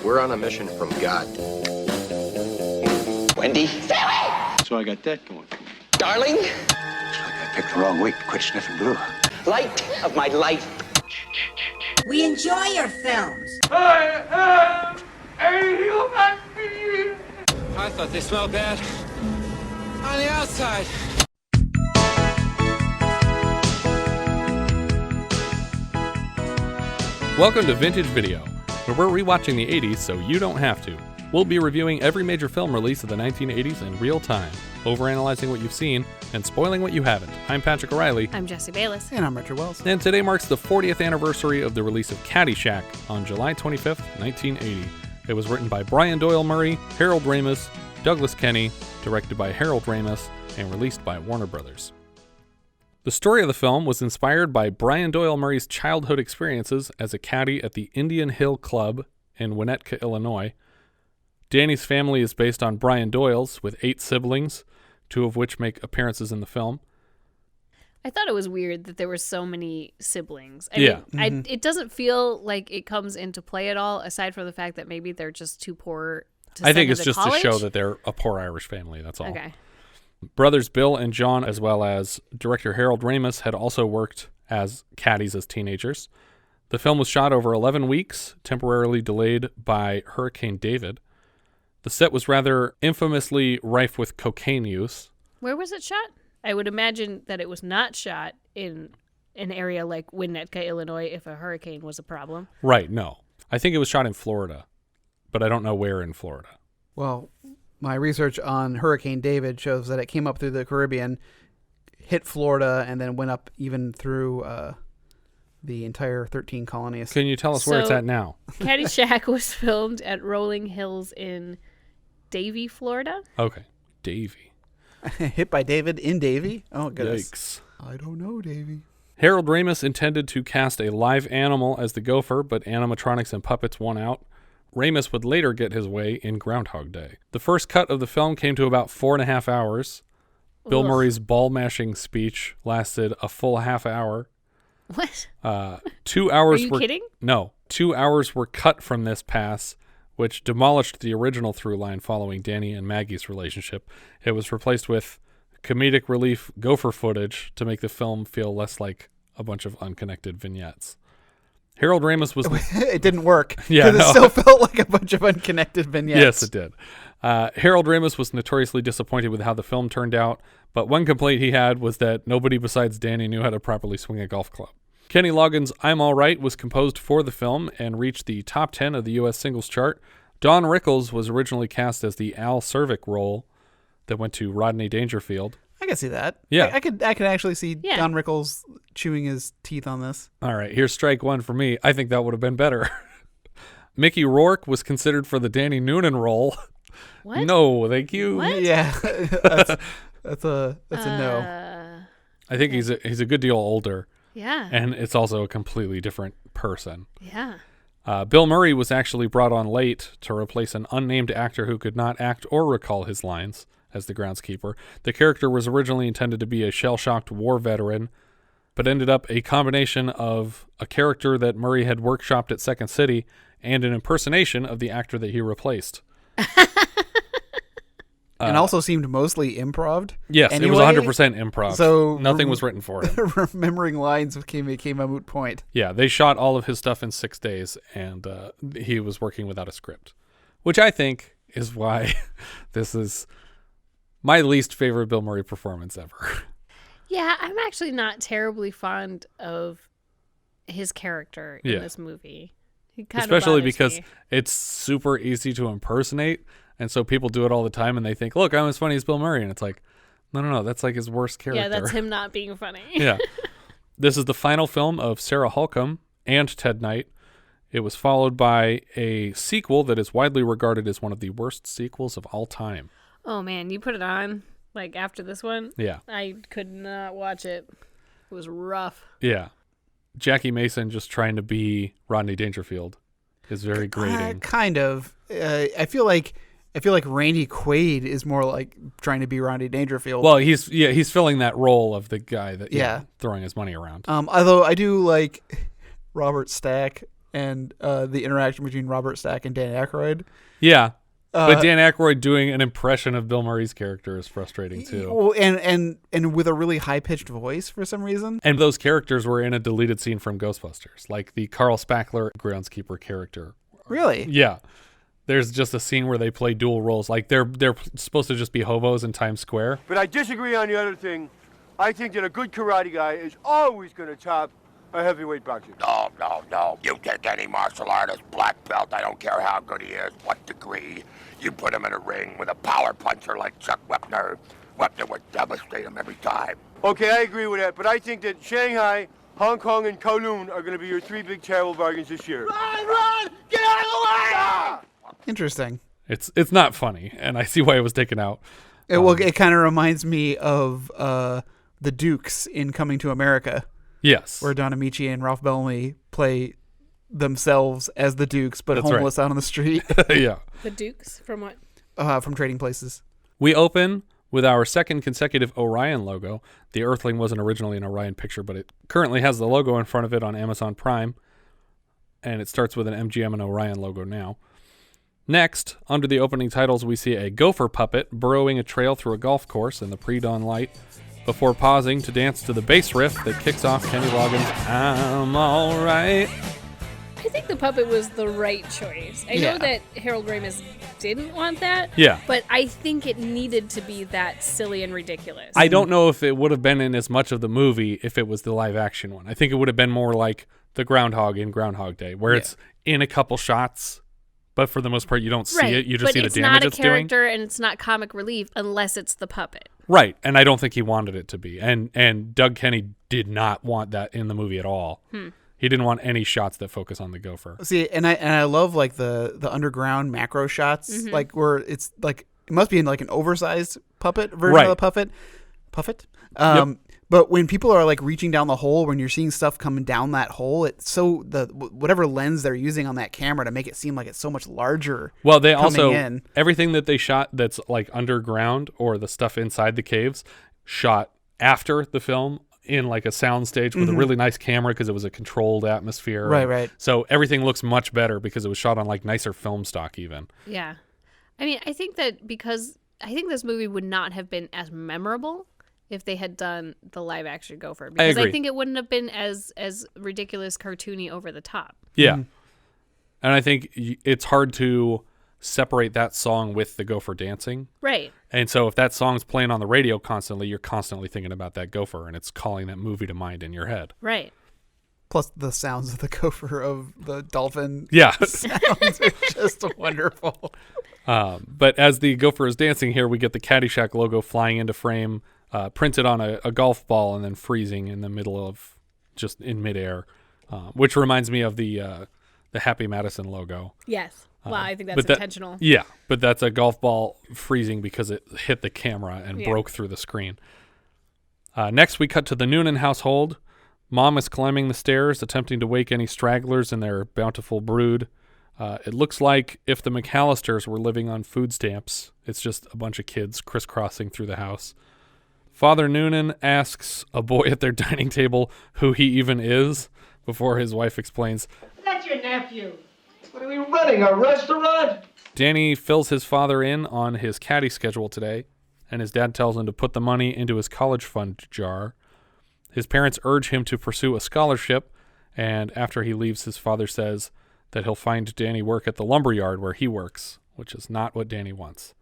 We're on a mission from God. Wendy? Sarah! So I got that going for me. Darling? Looks like I picked the wrong week to quit sniffing glue. Light of my life. We enjoy your films. I am a human being. I thought they smelled bad on the outside. Welcome to Vintage Video, where we're rewatching the 80s so you don't have to. We'll be reviewing every major film release of the 1980s in real time, overanalyzing what you've seen and spoiling what you haven't. I'm Patrick O'Reilly. I'm Jesse Bayless. And I'm Richard Wells. And today marks the 40th anniversary of the release of Caddyshack on July 25th, 1980. It was written by Brian Doyle-Murray, Harold Ramis, Douglas Kenney, directed by Harold Ramis, and released by Warner Brothers. The story of the film was inspired by Brian Doyle-Murray's childhood experiences as a caddy at the Indian Hill Club in Winnetka, Illinois. Danny's family is based on Brian Doyle's, with 8 siblings, 2 of which make appearances in the film. I thought it was weird that there were so many siblings. I mean, it doesn't feel like it comes into play at all, aside from the fact that maybe they're just too poor to I think send it's them just college. to show that they're a poor Irish family, that's all. Okay. Brothers Bill and John, as well as director Harold Ramis, had also worked as caddies as teenagers. The film was shot over 11 weeks, temporarily delayed by Hurricane David. The set was rather infamously rife with cocaine use. Where was it shot? I would imagine that it was not shot in an area like Winnetka, Illinois, if a hurricane was a problem. Right, no. I think it was shot in Florida, but I don't know where in Florida. Well, my research on Hurricane David shows that it came up through the Caribbean, hit Florida, and then went up even through the entire 13 colonies. Can you tell us where it's at now? Caddyshack was filmed at Rolling Hills in Davie, Florida. Okay, Davie. Hit by David in Davie? Oh, goodness. Yikes. I don't know, Davie. Harold Ramis intended to cast a live animal as the gopher, but animatronics and puppets won out. Ramis would later get his way in Groundhog Day. The first cut of the film came to about 4.5 hours. Bill Murray's ball-mashing speech lasted a full half hour. What? 2 hours Are you kidding? No. 2 hours were cut from this pass, which demolished the original through line following Danny and Maggie's relationship. It was replaced with comedic relief gopher footage to make the film feel less like a bunch of unconnected vignettes. Harold Ramis was... It didn't work. Yeah, It still felt like a bunch of unconnected vignettes. Yes, it did. Harold Ramis was notoriously disappointed with how the film turned out, but one complaint he had was that nobody besides Danny knew how to properly swing a golf club. Kenny Loggins' I'm All Right was composed for the film and reached the top 10 of the U.S. singles chart. Don Rickles was originally cast as the Al Czervik role that went to Rodney Dangerfield. I can see that. Yeah. I could actually see Don Rickles chewing his teeth on this. All right, here's strike one for me. I think that would have been better. Mickey Rourke was considered for the Danny Noonan role. What? No, thank you. What? Yeah, that's a no. I think he's a good deal older. Yeah. And it's also a completely different person. Yeah. Bill Murray was actually brought on late to replace an unnamed actor who could not act or recall his lines as the groundskeeper. The character was originally intended to be a shell-shocked war veteran, but ended up a combination of a character that Murray had workshopped at Second City and an impersonation of the actor that he replaced. And also seemed mostly improv. Yes, anyway, it was 100% improv. So nothing was written for him. Remembering lines became a moot point. Yeah, they shot all of his stuff in 6 days, and he was working without a script, which I think is why this is my least favorite Bill Murray performance ever. Yeah, I'm actually not terribly fond of his character in this movie. He kind Especially of because me. It's super easy to impersonate, and so people do it all the time, and they think, look, I'm as funny as Bill Murray, and it's like, no, that's like his worst character. Yeah, that's him not being funny. Yeah. This is the final film of Sarah Holcomb and Ted Knight. It was followed by a sequel that is widely regarded as one of the worst sequels of all time. Oh, man, you put it on, like, after this one? Yeah. I could not watch it. It was rough. Yeah. Jackie Mason just trying to be Rodney Dangerfield is very grating. Kind of. I feel like Randy Quaid is more like trying to be Rodney Dangerfield. Well, he's filling that role of the guy that throwing his money around. Although I do like Robert Stack and the interaction between Robert Stack and Dan Aykroyd. Yeah. But Dan Aykroyd doing an impression of Bill Murray's character is frustrating too. Well, and with a really high-pitched voice for some reason. And those characters were in a deleted scene from Ghostbusters, like the Carl Spackler groundskeeper character. Really? Yeah. There's just a scene where they play dual roles. Like they're supposed to just be hobos in Times Square. But I disagree on the other thing. I think that a good karate guy is always going to top a heavyweight boxer. No. You take any martial artist, black belt, I don't care how good he is, what degree. You put him in a ring with a power puncher like Chuck Wepner. Wepner would devastate him every time. Okay, I agree with that, but I think that Shanghai, Hong Kong, and Kowloon are going to be your 3 big terrible bargains this year. Run! Get out of the way! Ah! Interesting. It's not funny, and I see why it was taken out. It kind of reminds me of the Dukes in Coming to America. Yes. Where Don Amici and Ralph Bellamy play themselves as the Dukes, but That's homeless out on the street. Yeah. The Dukes from what? From Trading Places. We open with our second consecutive Orion logo. The Earthling wasn't originally an Orion picture, but it currently has the logo in front of it on Amazon Prime. And it starts with an MGM and Orion logo now. Next, under the opening titles, we see a gopher puppet burrowing a trail through a golf course in the pre-dawn light before pausing to dance to the bass riff that kicks off Kenny Loggins' I'm All Right. I think the puppet was the right choice. I know that Harold Ramis didn't want that. Yeah. But I think it needed to be that silly and ridiculous. I don't know if it would have been in as much of the movie if it was the live action one. I think it would have been more like the Groundhog in Groundhog Day, where it's in a couple shots, but for the most part you don't see it. You just see the damage it's doing. But it's not a character and it's not comic relief unless it's the puppet. Right, and I don't think he wanted it to be. And Doug Kenney did not want that in the movie at all. He didn't want any shots that focus on the gopher. See, and I love like the underground macro shots, like where it's like it must be in like an oversized puppet version of the puppet. But when people are like reaching down the hole, when you're seeing stuff coming down that hole, it's so whatever lens they're using on that camera to make it seem like it's so much larger. Well, they also everything that they shot that's like underground or the stuff inside the caves shot after the film in like a soundstage with a really nice camera because it was a controlled atmosphere. Right. So everything looks much better because it was shot on like nicer film stock even. Yeah. I mean, I think that because I think this movie would not have been as memorable if they had done the live action gopher, because I think it wouldn't have been as ridiculous, cartoony, over the top. Yeah. And I think it's hard to separate that song with the gopher dancing. Right. And so if that song's playing on the radio constantly, you're constantly thinking about that gopher and it's calling that movie to mind in your head. Right. Plus the sounds of the gopher of the dolphin sounds are just wonderful. But as the gopher is dancing here, we get the Caddyshack logo flying into frame, printed on a golf ball and then freezing in the middle of just in midair, which reminds me of the Happy Madison logo. Yes. Well, I think that's intentional. Yeah, but that's a golf ball freezing because it hit the camera and broke through the screen. Next, we cut to the Noonan household. Mom is climbing the stairs, attempting to wake any stragglers in their bountiful brood. It looks like if the McAllisters were living on food stamps. It's just a bunch of kids crisscrossing through the house. Father Noonan asks a boy at their dining table who he even is before his wife explains, "That's your nephew." What are we running, a restaurant? Danny fills his father in on his caddy schedule today, and his dad tells him to put the money into his college fund jar. His parents urge him to pursue a scholarship, and after he leaves, his father says that he'll find Danny work at the lumberyard where he works, which is not what Danny wants.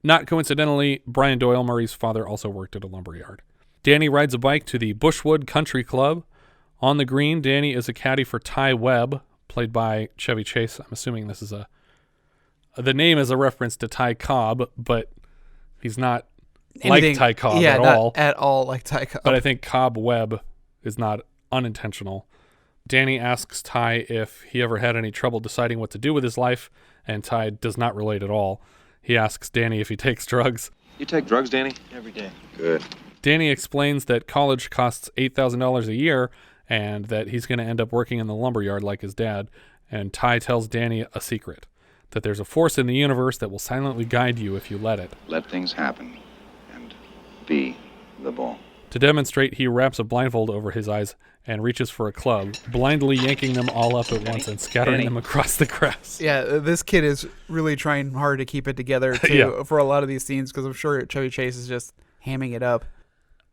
Not coincidentally, Brian Doyle-Murray's father also worked at a lumberyard. Danny rides a bike to the Bushwood Country Club. On the green, Danny is a caddy for Ty Webb, played by Chevy Chase. I'm assuming this is the name is a reference to Ty Cobb, but he's not like Ty Cobb at all. Not at all like Ty Cobb. But I think Cobb Webb is not unintentional. Danny asks Ty if he ever had any trouble deciding what to do with his life, and Ty does not relate at all. He asks Danny if he takes drugs. You take drugs, Danny? Every day. Good. Danny explains that college costs $8,000 a year and that he's going to end up working in the lumberyard like his dad. And Ty tells Danny a secret, that there's a force in the universe that will silently guide you if you let it. Let things happen and be the ball. To demonstrate, he wraps a blindfold over his eyes and reaches for a club, blindly yanking them all up at once and scattering them across the grass. Yeah, this kid is really trying hard to keep it together too, for a lot of these scenes, because I'm sure Chevy Chase is just hamming it up.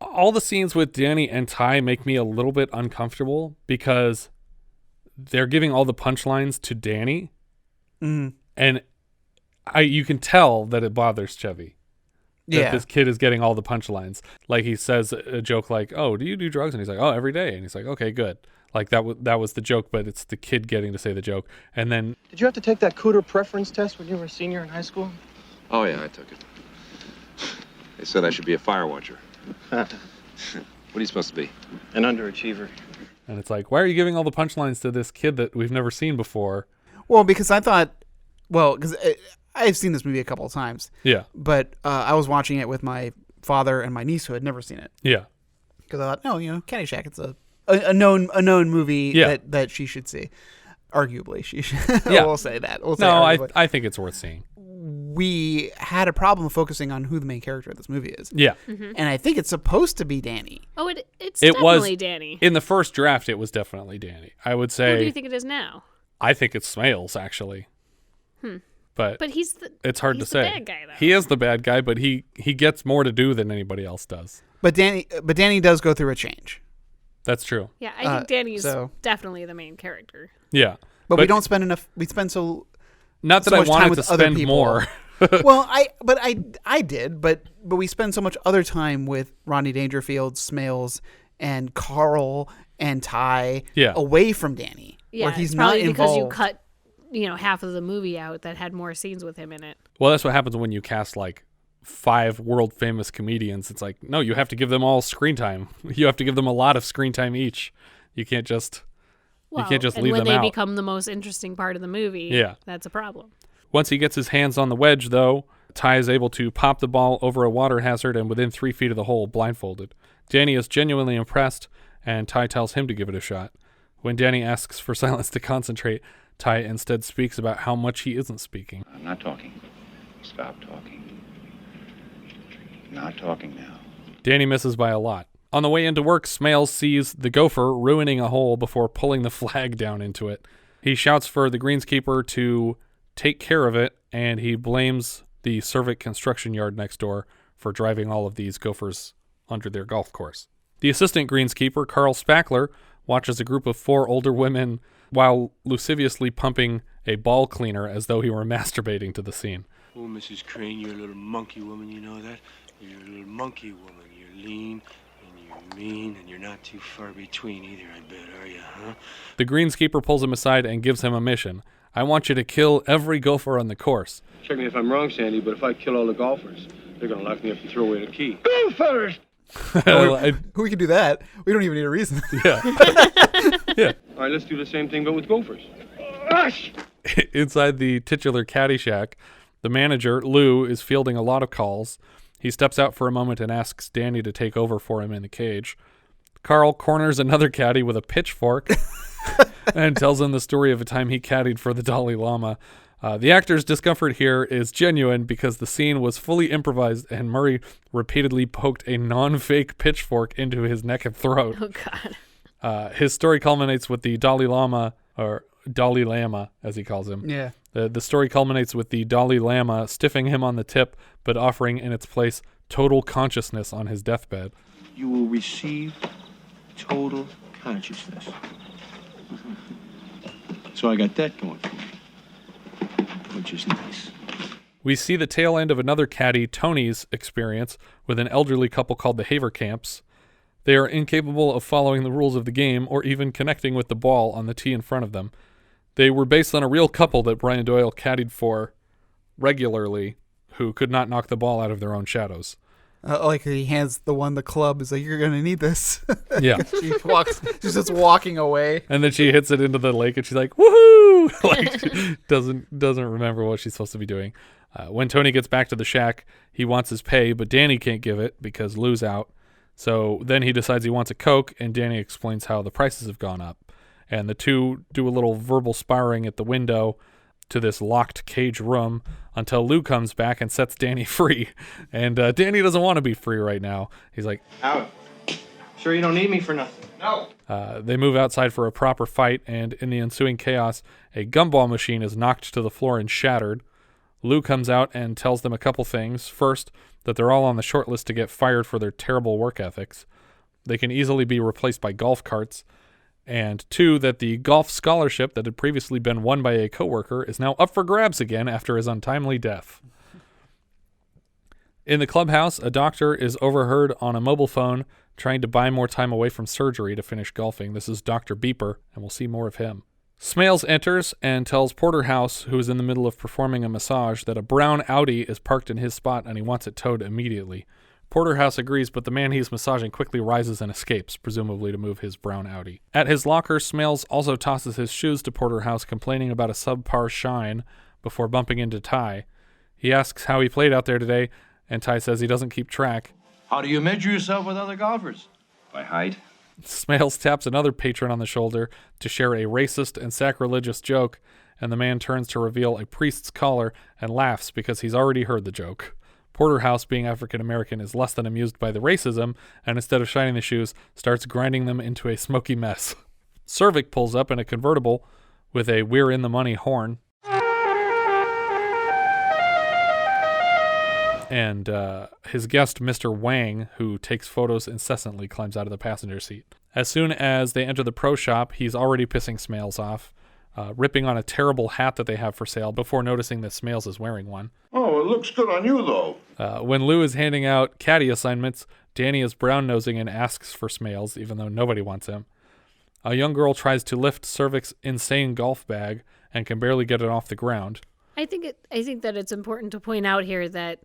All the scenes with Danny and Ty make me a little bit uncomfortable because they're giving all the punchlines to Danny, and you can tell that it bothers Chevy. That this kid is getting all the punchlines. Like, he says a joke like, "Oh, do you do drugs?" And he's like, "Oh, every day." And he's like, "Okay, good." Like, that was the joke, but it's the kid getting to say the joke. And then, did you have to take that cooter preference test when you were a senior in high school? Oh, yeah, I took it. They said I should be a fire watcher. What are you supposed to be? An underachiever. And it's like, why are you giving all the punchlines to this kid that we've never seen before? Well, because I thought, because I've seen this movie a couple of times. Yeah. But I was watching it with my father and my niece who had never seen it. Yeah. Because I thought, Caddyshack, it's a known movie that she should see. Arguably, she should. We'll say that. I think it's worth seeing. We had a problem focusing on who the main character of this movie is. Yeah. Mm-hmm. And I think it's supposed to be Danny. Oh, it's definitely Danny. In the first draft, it was definitely Danny. I would say. Who do you think it is now? I think it's Smails, actually. But it's hard to say. The bad guy, though. He is the bad guy, but he gets more to do than anybody else does. But Danny does go through a change. That's true. Yeah, I think Danny's definitely the main character. Yeah. But we don't spend enough. We spend so. Not that so I much wanted time with to spend other people. more. Well, I did, but we spend so much other time with Rodney Dangerfield, Smails, and Carl and Ty away from Danny. Yeah, where he's it's probably not involved. because you cut half of the movie out that had more scenes with him in it. Well, that's what happens when you cast like 5 world famous comedians. It's like, no, you have to give them all screen time. You have to give them a lot of screen time each. You can't just leave them out. And when they become the most interesting part of the movie, that's a problem. Once he gets his hands on the wedge, though, Ty is able to pop the ball over a water hazard and within 3 feet of the hole, blindfolded. Danny is genuinely impressed, and Ty tells him to give it a shot. When Danny asks for silence to concentrate, Ty instead speaks about how much he isn't speaking. I'm not talking. Stop talking. Not talking now. Danny misses by a lot. On the way into work, Smails sees the gopher ruining a hole before pulling the flag down into it. He shouts for the greenskeeper to take care of it, and he blames the Czervik construction yard next door for driving all of these gophers under their golf course. The assistant greenskeeper, Carl Spackler, watches a group of 4 older women while lasciviously pumping a ball cleaner as though he were masturbating to the scene. Oh, Mrs. Crane, you're a little monkey woman, you know that? You're a little monkey woman. You're lean, and you're mean, and you're not too far between either, I bet, are you, huh? The greenskeeper pulls him aside and gives him a mission. I want you to kill every gopher on the course. Check me if I'm wrong, Sandy, but if I kill all the golfers, they're going to lock me up and throw away the key. Gophers! We can do that. We don't even need a reason. Yeah. Yeah. All right, let's do the same thing, but with gophers. Inside the titular Caddyshack, the manager, Lou, is fielding a lot of calls. He steps out for a moment and asks Danny to take over for him in the cage. Carl corners another caddy with a pitchfork and tells him the story of a time he caddied for the Dalai Lama. The actor's discomfort here is genuine because the scene was fully improvised and Murray repeatedly poked a non-fake pitchfork into his neck and throat. Oh, God. His story culminates with the Dalai Lama, or Dalai Lama, as he calls him. Yeah. The story culminates with the Dalai Lama stiffing him on the tip, but offering in its place total consciousness on his deathbed. You will receive total consciousness. So I got that going for me, which is nice. We see the tail end of another caddy, Tony's experience with an elderly couple called the Haverkamps. They are incapable of following the rules of the game or even connecting with the ball on the tee in front of them. They were based on a real couple that Brian Doyle caddied for regularly who could not knock the ball out of their own shadows. Like he hands the one the club. Is like, you're going to need this. Yeah. She's just walking away. And then she hits it into the lake and she's like, woohoo! Like, she doesn't remember what she's supposed to be doing. When Tony gets back to the shack, he wants his pay, but Danny can't give it because Lou's out. So then he decides he wants a Coke, and Danny explains how the prices have gone up. And the two do a little verbal sparring at the window to this locked cage room until Lou comes back and sets Danny free. And Danny doesn't want to be free right now. He's like, Out. Sure you don't need me for nothing? No. They move outside for a proper fight, and in the ensuing chaos, a gumball machine is knocked to the floor and shattered. Lou comes out and tells them a couple things. First, that they're all on the short list to get fired for their terrible work ethics. They can easily be replaced by golf carts. And two, that the golf scholarship that had previously been won by a coworker is now up for grabs again after his untimely death. In the clubhouse, a doctor is overheard on a mobile phone trying to buy more time away from surgery to finish golfing. This is Dr. Beeper, and we'll see more of him. Smails enters and tells Porterhouse, who is in the middle of performing a massage, that a brown Audi is parked in his spot and he wants it towed immediately. Porterhouse agrees, but the man he's massaging quickly rises and escapes, presumably to move his brown Audi. At his locker, Smails also tosses his shoes to Porterhouse, complaining about a subpar shine before bumping into Ty. He asks how he played out there today, and Ty says he doesn't keep track. How do you measure yourself with other golfers? By height? Smails taps another patron on the shoulder to share a racist and sacrilegious joke, and the man turns to reveal a priest's collar and laughs because he's already heard the joke. Porterhouse, being African-American, is less than amused by the racism, and instead of shining the shoes, starts grinding them into a smoky mess. Czervik pulls up in a convertible with a "We're in the money" horn. And his guest, Mr. Wang, who takes photos incessantly, climbs out of the passenger seat. As soon as they enter the pro shop, he's already pissing Smails off, ripping on a terrible hat that they have for sale before noticing that Smails is wearing one. Oh, it looks good on you, though. When Lou is handing out caddy assignments, Danny is brown-nosing and asks for Smails, even though nobody wants him. A young girl tries to lift Czervik's insane golf bag and can barely get it off the ground. I think that it's important to point out here that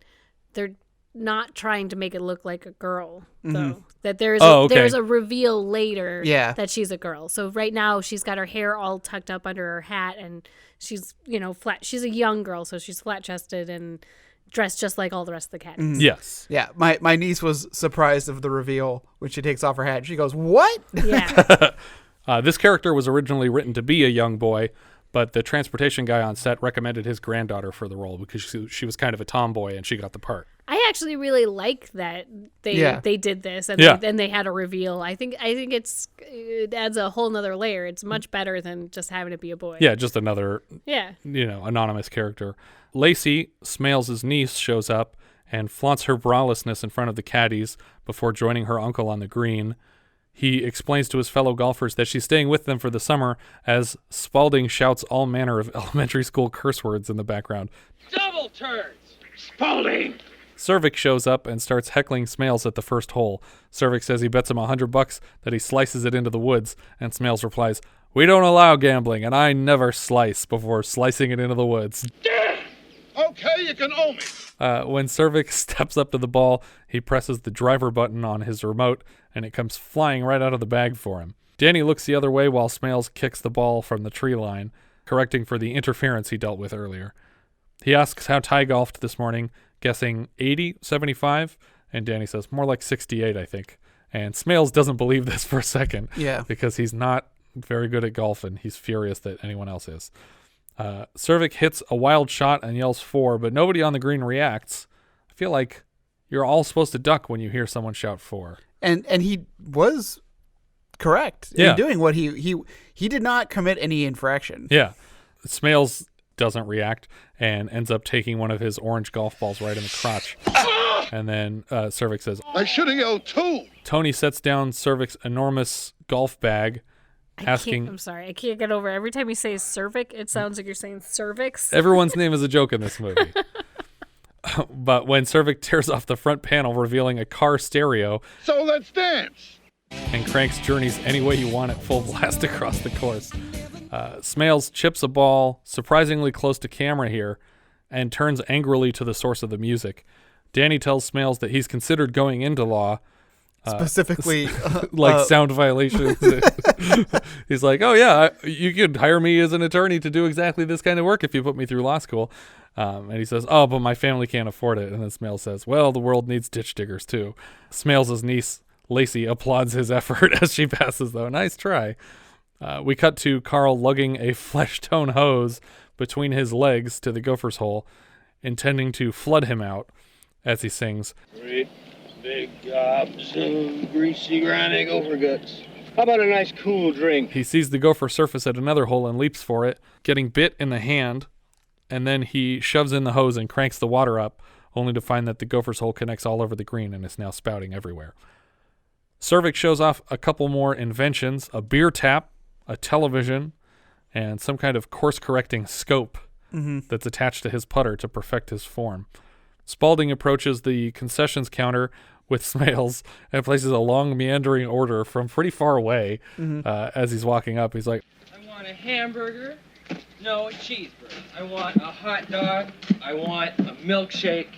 they're not trying to make it look like a girl, though. That there's a reveal later that she's a girl. So right now she's got her hair all tucked up under her hat, and she's, flat. She's a young girl, so she's flat-chested and dressed just like all the rest of the caddies. Yes. Yeah, my niece was surprised of the reveal when she takes off her hat. She goes, "What?" Yeah. This character was originally written to be a young boy, but the transportation guy on set recommended his granddaughter for the role because she was kind of a tomboy and she got the part. I actually really like that they did this and they had a reveal. I think it adds a whole nother layer. It's much better than just having it be a boy. Yeah, just another anonymous character. Lacey, Smails' niece, shows up and flaunts her bralessness in front of the caddies before joining her uncle on the green. He explains to his fellow golfers that she's staying with them for the summer as Spaulding shouts all manner of elementary school curse words in the background. Double turns! Spaulding! Czervik shows up and starts heckling Smails at the first hole. Czervik says he bets him $100 that he slices it into the woods, and Smails replies, "We don't allow gambling, and I never slice," before slicing it into the woods. Yeah. Okay, you can owe me. When Czervik steps up to the ball, he presses the driver button on his remote, and it comes flying right out of the bag for him. Danny looks the other way while Smails kicks the ball from the tree line, correcting for the interference he dealt with earlier. He asks how Ty golfed this morning, guessing 80, 75, and Danny says, more like 68, I think. And Smails doesn't believe this for a second, because he's not very good at golf, and he's furious that anyone else is. Czervik hits a wild shot and yells 4, but nobody on the green reacts. I feel like you're all supposed to duck when you hear someone shout 4. And he was correct in doing what he did not commit any infraction. Yeah. Smails doesn't react and ends up taking one of his orange golf balls right in the crotch. And then Czervik says, I should have yelled 2. Tony sets down Czervik's enormous golf bag, asking... I'm sorry, I can't get over it. Every time you say Czervik, it sounds like you're saying cervix. Everyone's name is a joke in this movie. But when Czervik tears off the front panel, revealing a car stereo... So let's dance! And cranks Journeys Any Way You Want It full blast across the course. Smails chips a ball surprisingly close to camera here and turns angrily to the source of the music. Danny tells Smails that he's considered going into law. Specifically, sound violations. He's like, oh yeah, you could hire me as an attorney to do exactly this kind of work if you put me through law school. And he says, oh, but my family can't afford it. And then Smails says, well, the world needs ditch diggers too. Smails' niece, Lacey, applauds his effort as she passes, though. Nice try. We cut to Carl lugging a flesh tone hose between his legs to the gopher's hole, intending to flood him out as he sings. 3, Big gobs of greasy, grimy gopher guts. How about a nice cool drink? He sees the gopher surface at another hole and leaps for it, getting bit in the hand, and then he shoves in the hose and cranks the water up, only to find that the gopher's hole connects all over the green and is now spouting everywhere. Czervik shows off a couple more inventions, a beer tap, a television, and some kind of course-correcting scope that's attached to his putter to perfect his form. Spaulding approaches the concessions counter with Smails and places a long meandering order from pretty far away as he's walking up. He's like, I want a hamburger. No, a cheeseburger. I want a hot dog. I want a milkshake.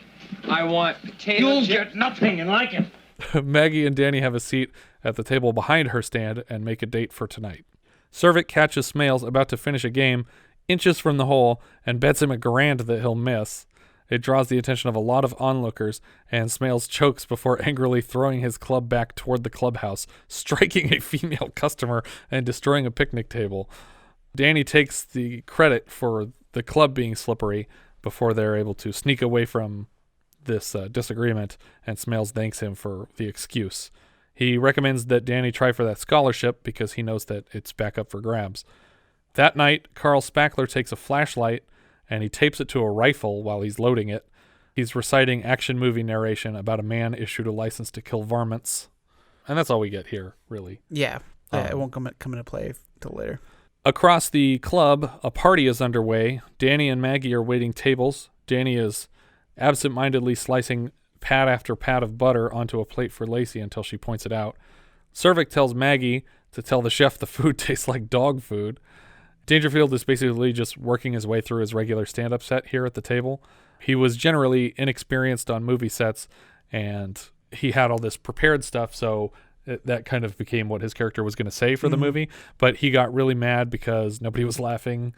I want potato You'll chip. get nothing and like it. Maggie and Danny have a seat at the table behind her stand and make a date for tonight. Czervik catches Smails about to finish a game, inches from the hole, and bets him $1,000 that he'll miss. It draws the attention of a lot of onlookers, and Smails chokes before angrily throwing his club back toward the clubhouse, striking a female customer and destroying a picnic table. Danny takes the credit for the club being slippery before they're able to sneak away from this disagreement, and Smails thanks him for the excuse. He recommends that Danny try for that scholarship because he knows that it's back up for grabs. That night, Carl Spackler takes a flashlight and he tapes it to a rifle while he's loading it. He's reciting action movie narration about a man issued a license to kill varmints. And that's all we get here, really. Yeah. It won't come into play till later. Across the club, a party is underway. Danny and Maggie are waiting tables. Danny is absent-mindedly slicing pat after pat of butter onto a plate for Lacey until she points it out. Czervik tells Maggie to tell the chef the food tastes like dog food. Dangerfield is basically just working his way through his regular stand-up set here at the table. He was generally inexperienced on movie sets, and he had all this prepared stuff, so that kind of became what his character was going to say for the movie. But he got really mad because nobody was laughing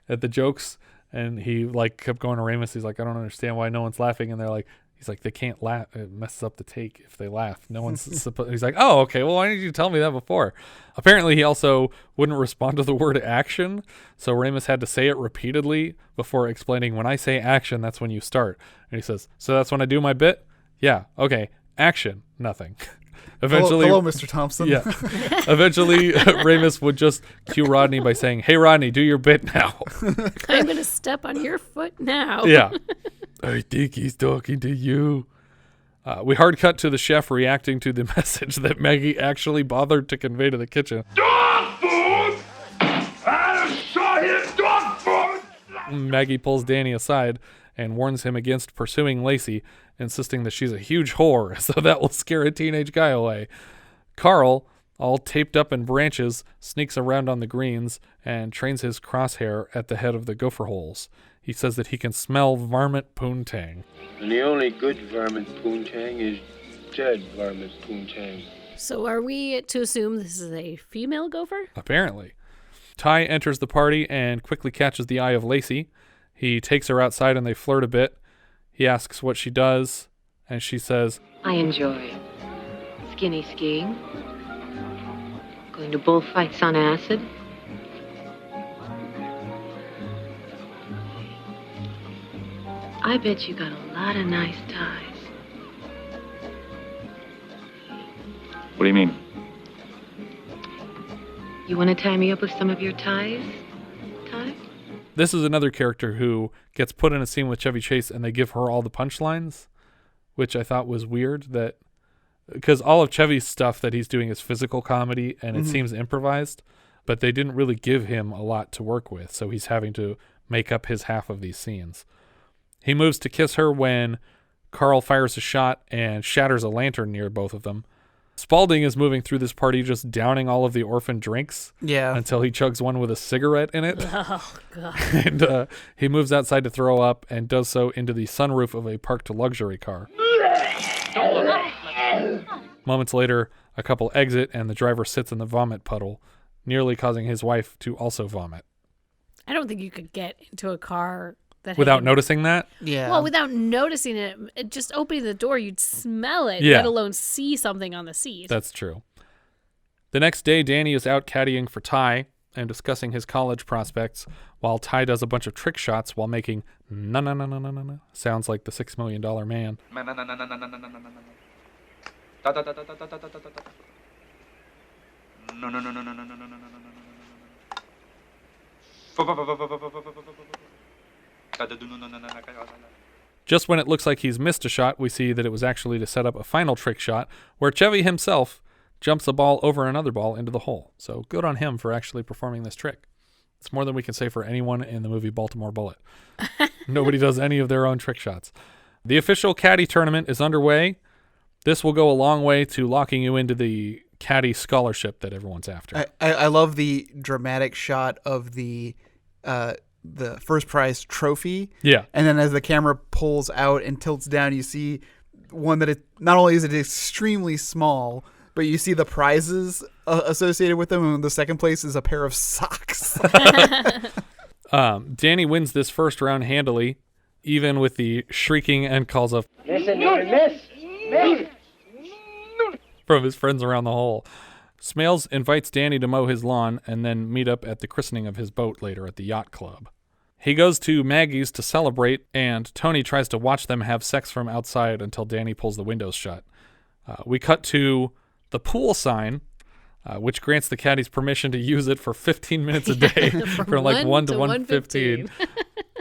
at the jokes, and he kept going to Ramis. He's like, I don't understand why no one's laughing, and they're like, he's like, they can't laugh. It messes up the take if they laugh. No one's supposed. He's like, oh, okay. Well, why didn't you tell me that before? Apparently, he also wouldn't respond to the word action, so Ramis had to say it repeatedly before explaining, when I say action, that's when you start. And he says, so that's when I do my bit? Yeah. Okay. Action. Nothing. Eventually, hello, Mr. Thompson. Yeah. Eventually, Ramis would just cue Rodney by saying, hey, Rodney, do your bit now. I'm going to step on your foot now. Yeah. I think he's talking to you. We hard cut to the chef reacting to the message that Maggie actually bothered to convey to the kitchen. Dog food! I saw his dog food! Maggie pulls Danny aside and warns him against pursuing Lacey, insisting that she's a huge whore, so that will scare a teenage guy away. Carl, all taped up in branches, sneaks around on the greens and trains his crosshair at the head of the gopher holes. He says that he can smell varmint poontang. And the only good varmint poontang is dead varmint poontang. So are we to assume this is a female gopher? Apparently. Ty enters the party and quickly catches the eye of Lacey. He takes her outside and they flirt a bit. He asks what she does, and she says, I enjoy skinny skiing, going to bullfights on acid. I bet you got a lot of nice ties. What do you mean? You want to tie me up with some of your ties, Ty? This is another character who gets put in a scene with Chevy Chase and they give her all the punchlines, which I thought was weird, that because all of Chevy's stuff that he's doing is physical comedy and it seems improvised, but they didn't really give him a lot to work with, so he's having to make up his half of these scenes. He moves to kiss her when Carl fires a shot and shatters a lantern near both of them. Spaulding is moving through this party just downing all of the orphan drinks until he chugs one with a cigarette in it. Oh, God. And he moves outside to throw up and does so into the sunroof of a parked luxury car. Moments later, a couple exit and the driver sits in the vomit puddle, nearly causing his wife to also vomit. I don't think you could get into a car without noticing that? Yeah. Well, without noticing it, just opening the door, you'd smell it, let alone see something on the seat. That's true. The next day, Danny is out caddying for Ty and discussing his college prospects, while Ty does a bunch of trick shots while making na-na-na-na-na-na sounds like the $6 Million Man. Just when it looks like he's missed a shot, we see that it was actually to set up a final trick shot where Chevy himself jumps a ball over another ball into the hole. So good on him for actually performing this trick. It's more than we can say for anyone in the movie Baltimore Bullet. Nobody does any of their own trick shots. The official caddy tournament is underway. This will go a long way to locking you into the caddy scholarship that everyone's after. I love the dramatic shot of the first prize trophy. Yeah. And then as the camera pulls out and tilts down, you see one that not only is it extremely small, but you see the prizes associated with them. And the second place is a pair of socks. Danny wins this first round handily, even with the shrieking and calls of Miss. from his friends around the hole. Smails invites Danny to mow his lawn and then meet up at the christening of his boat later at the yacht club. He goes to Maggie's to celebrate, and Tony tries to watch them have sex from outside until Danny pulls the windows shut. We cut to the pool sign, which grants the caddies permission to use it for 15 minutes a day from like 1 to 1:15.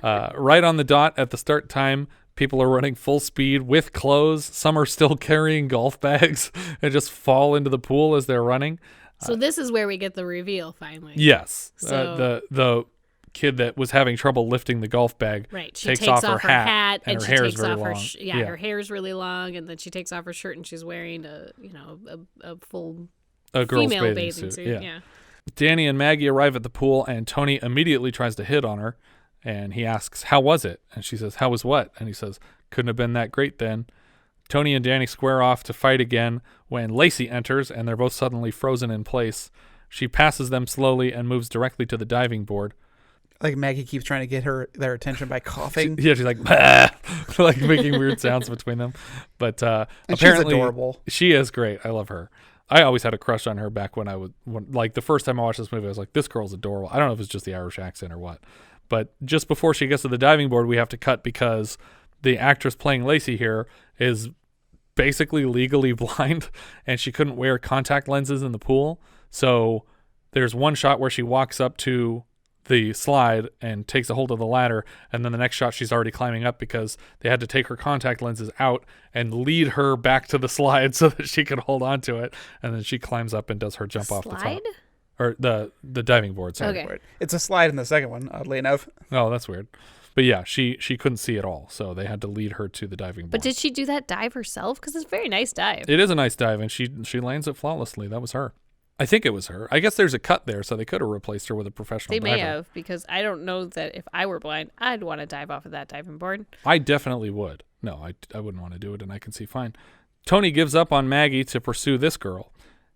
Right on the dot at the start time, people are running full speed with clothes. Some are still carrying golf bags and just fall into the pool as they're running. So this is where we get the reveal finally. Yes. So the kid that was having trouble lifting the golf bag takes off her hat and her she hair takes is very off long. Her hair's really long, and then she takes off her shirt and she's wearing a full girl's female bathing suit. Yeah. Danny and Maggie arrive at the pool, and Tony immediately tries to hit on her, and he asks, "How was it?" And she says, "How was what?" And he says, "Couldn't have been that great then." Tony and Danny square off to fight again when Lacey enters, and they're both suddenly frozen in place. She passes them slowly and moves directly to the diving board. Like Maggie keeps trying to get their attention by coughing. She's like, bah! Like making weird sounds between them. But apparently, she's adorable. She is great. I love her. I always had a crush on her back when like the first time I watched this movie, I was like, this girl's adorable. I don't know if it's just the Irish accent or what. But just before she gets to the diving board, we have to cut because the actress playing Lacey here is basically legally blind, and she couldn't wear contact lenses in the pool. So there's one shot where she walks up to the slide and takes a hold of the ladder, and then the next shot she's already climbing up because they had to take her contact lenses out and lead her back to the slide so that she could hold on to it, and then she climbs up and does her jump off the top. Or the diving board, sorry. Okay. It's a slide in the second one, oddly enough. Oh, that's weird. But yeah, she couldn't see at all, so they had to lead her to the diving board. But did she do that dive herself? Because it's a very nice dive. It is a nice dive, and she lands it flawlessly. That was her. I think it was her. I guess there's a cut there, so they could have replaced her with a professional diver. They may have, because I don't know that if I were blind, I'd want to dive off of that diving board. I definitely would. No, I wouldn't want to do it, and I can see fine. Tony gives up on Maggie to pursue this girl,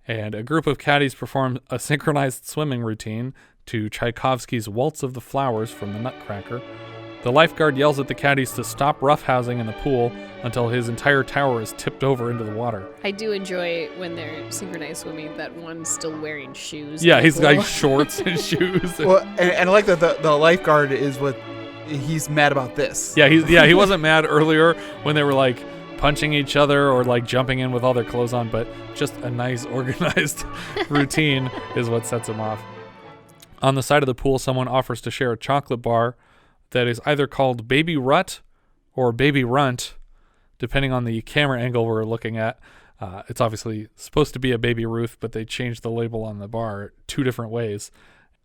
and a group of caddies perform a synchronized swimming routine to Tchaikovsky's Waltz of the Flowers from the Nutcracker. The lifeguard yells at the caddies to stop roughhousing in the pool until his entire tower is tipped over into the water. I do enjoy when they're synchronized swimming that one's still wearing shoes. Yeah, he's got shorts and shoes. Well, and I like that the lifeguard is he's mad about this. Yeah, he wasn't mad earlier when they were like punching each other or like jumping in with all their clothes on, but just a nice organized routine is what sets him off. On the side of the pool, someone offers to share a chocolate bar that is either called Baby Rut or Baby Runt, depending on the camera angle we're looking at. It's obviously supposed to be a Baby Ruth, but they changed the label on the bar 2 different ways.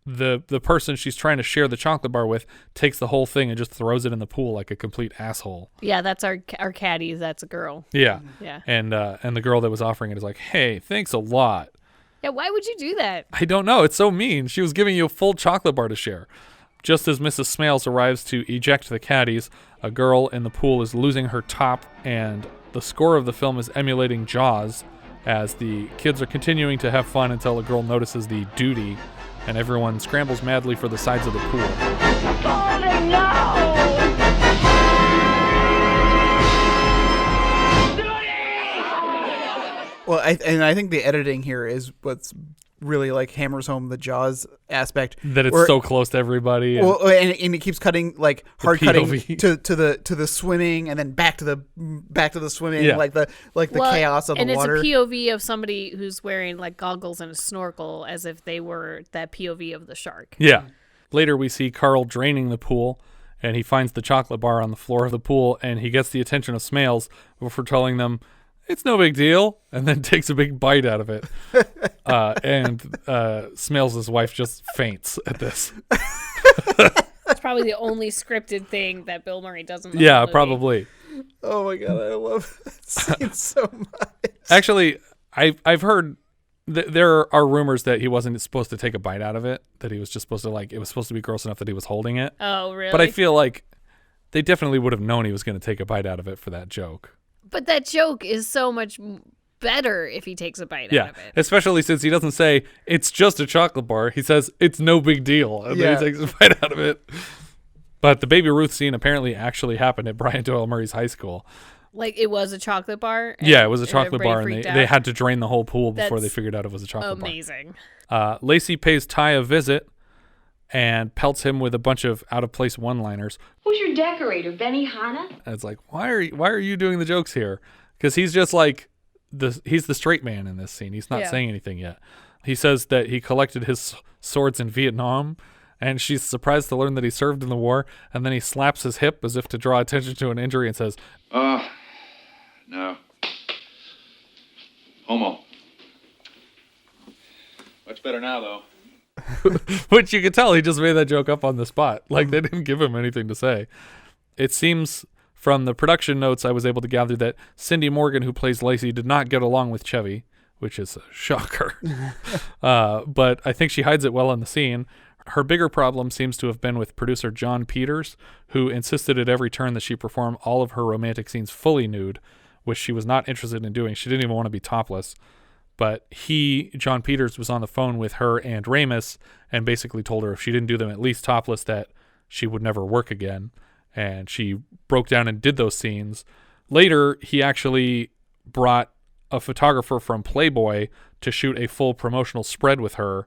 The person she's trying to share the chocolate bar with takes the whole thing and just throws it in the pool like a complete asshole. Yeah, that's our caddy. That's a girl. Yeah. Yeah. And the girl that was offering it is like, hey, thanks a lot. Yeah, why would you do that? I don't know. It's so mean. She was giving you a full chocolate bar to share. Just as Mrs. Smails arrives to eject the caddies, a girl in the pool is losing her top, and the score of the film is emulating Jaws, as the kids are continuing to have fun until a girl notices the duty, and everyone scrambles madly for the sides of the pool. Falling now! Well, I think the editing here is what's really like hammers home the Jaws aspect that it's so close to everybody. And it keeps cutting like hard cutting to the swimming and then back to the swimming, like the chaos of the water. And it's a POV of somebody who's wearing like goggles and a snorkel as if they were that POV of the shark. Yeah. Later we see Carl draining the pool, and he finds the chocolate bar on the floor of the pool, and he gets the attention of Smails before telling them it's no big deal, and then takes a big bite out of it. And Smails' wife just faints at this. That's probably the only scripted thing that Bill Murray doesn't. Yeah, probably. Oh my God, I love that scene so much. Actually, I've heard there are rumors that he wasn't supposed to take a bite out of it, that he was just supposed to it was supposed to be gross enough that he was holding it. Oh, really? But I feel like they definitely would have known he was going to take a bite out of it for that joke. But that joke is so much better if he takes a bite out of it. Especially since he doesn't say, it's just a chocolate bar. He says, it's no big deal. And then he takes a bite out of it. But the Baby Ruth scene apparently actually happened at Brian Doyle-Murray's high school. Like it was a chocolate bar? Yeah, it was a chocolate bar, and they had to drain the whole pool before they figured out it was a chocolate amazing. Bar. Lacey pays Ty a visit and pelts him with a bunch of out-of-place one-liners. Who's your decorator, Benny Hanna? And it's like, why are you doing the jokes here? Because he's just like, he's the straight man in this scene. He's not saying anything yet. He says that he collected his swords in Vietnam, and she's surprised to learn that he served in the war, and then he slaps his hip as if to draw attention to an injury and says, no. Homo. Much better now, though. Which you could tell he just made that joke up on the spot. Like, they didn't give him anything to say. It seems from the production notes I was able to gather that Cindy Morgan, who plays Lacey, did not get along with Chevy, which is a shocker. But I think she hides it well in the scene. Her bigger problem seems to have been with producer John Peters, who insisted at every turn that she perform all of her romantic scenes fully nude, which she was not interested in doing. She didn't even want to be topless. But John Peters, was on the phone with her and Ramis and basically told her if she didn't do them at least topless that she would never work again. And she broke down and did those scenes. Later, he actually brought a photographer from Playboy to shoot a full promotional spread with her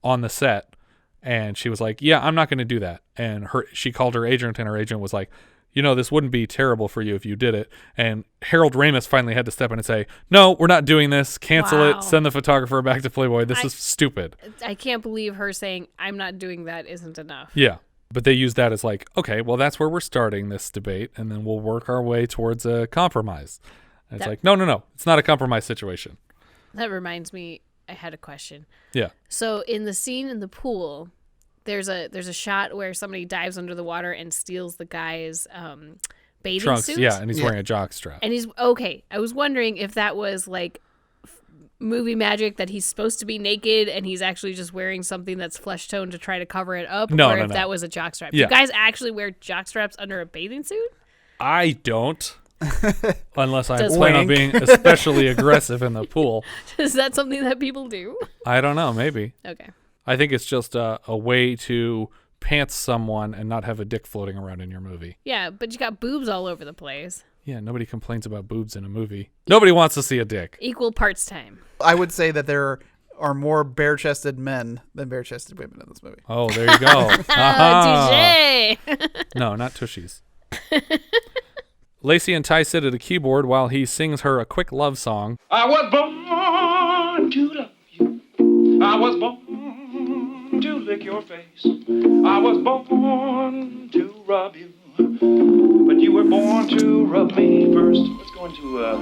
on the set. And she was like, yeah, I'm not going to do that. And she called her agent, and her agent was like, this wouldn't be terrible for you if you did it. And Harold Ramis finally had to step in and say, no, we're not doing this. Cancel it. Send the photographer back to Playboy. This is stupid. I can't believe her saying, I'm not doing that isn't enough. Yeah. But they used that as like, okay, well, that's where we're starting this debate, and then we'll work our way towards a compromise. And it's like, no. It's not a compromise situation. That reminds me, I had a question. Yeah. So in the scene in the pool, there's a shot where somebody dives under the water and steals the guy's bathing trunks, suit. Yeah, and he's wearing a jock strap. And he's okay. I was wondering if that was like movie magic, that he's supposed to be naked and he's actually just wearing something that's flesh tone to try to cover it up, or if that was a jock strap. Yeah. Do guys actually wear jock straps under a bathing suit? I don't. Unless I plan on being especially aggressive in the pool. Is that something that people do? I don't know. Maybe. Okay. I think it's just a way to pants someone and not have a dick floating around in your movie. Yeah, but you got boobs all over the place. Yeah, nobody complains about boobs in a movie. Nobody wants to see a dick. Equal parts time. I would say that there are more bare-chested men than bare-chested women in this movie. Oh, there you go. Touché. No, not tushies. Lacey and Ty sit at a keyboard while he sings her a quick love song. I was born to love you. I was born to lick your face. I was born to rub you. But you were born to rub me first. Let's go into the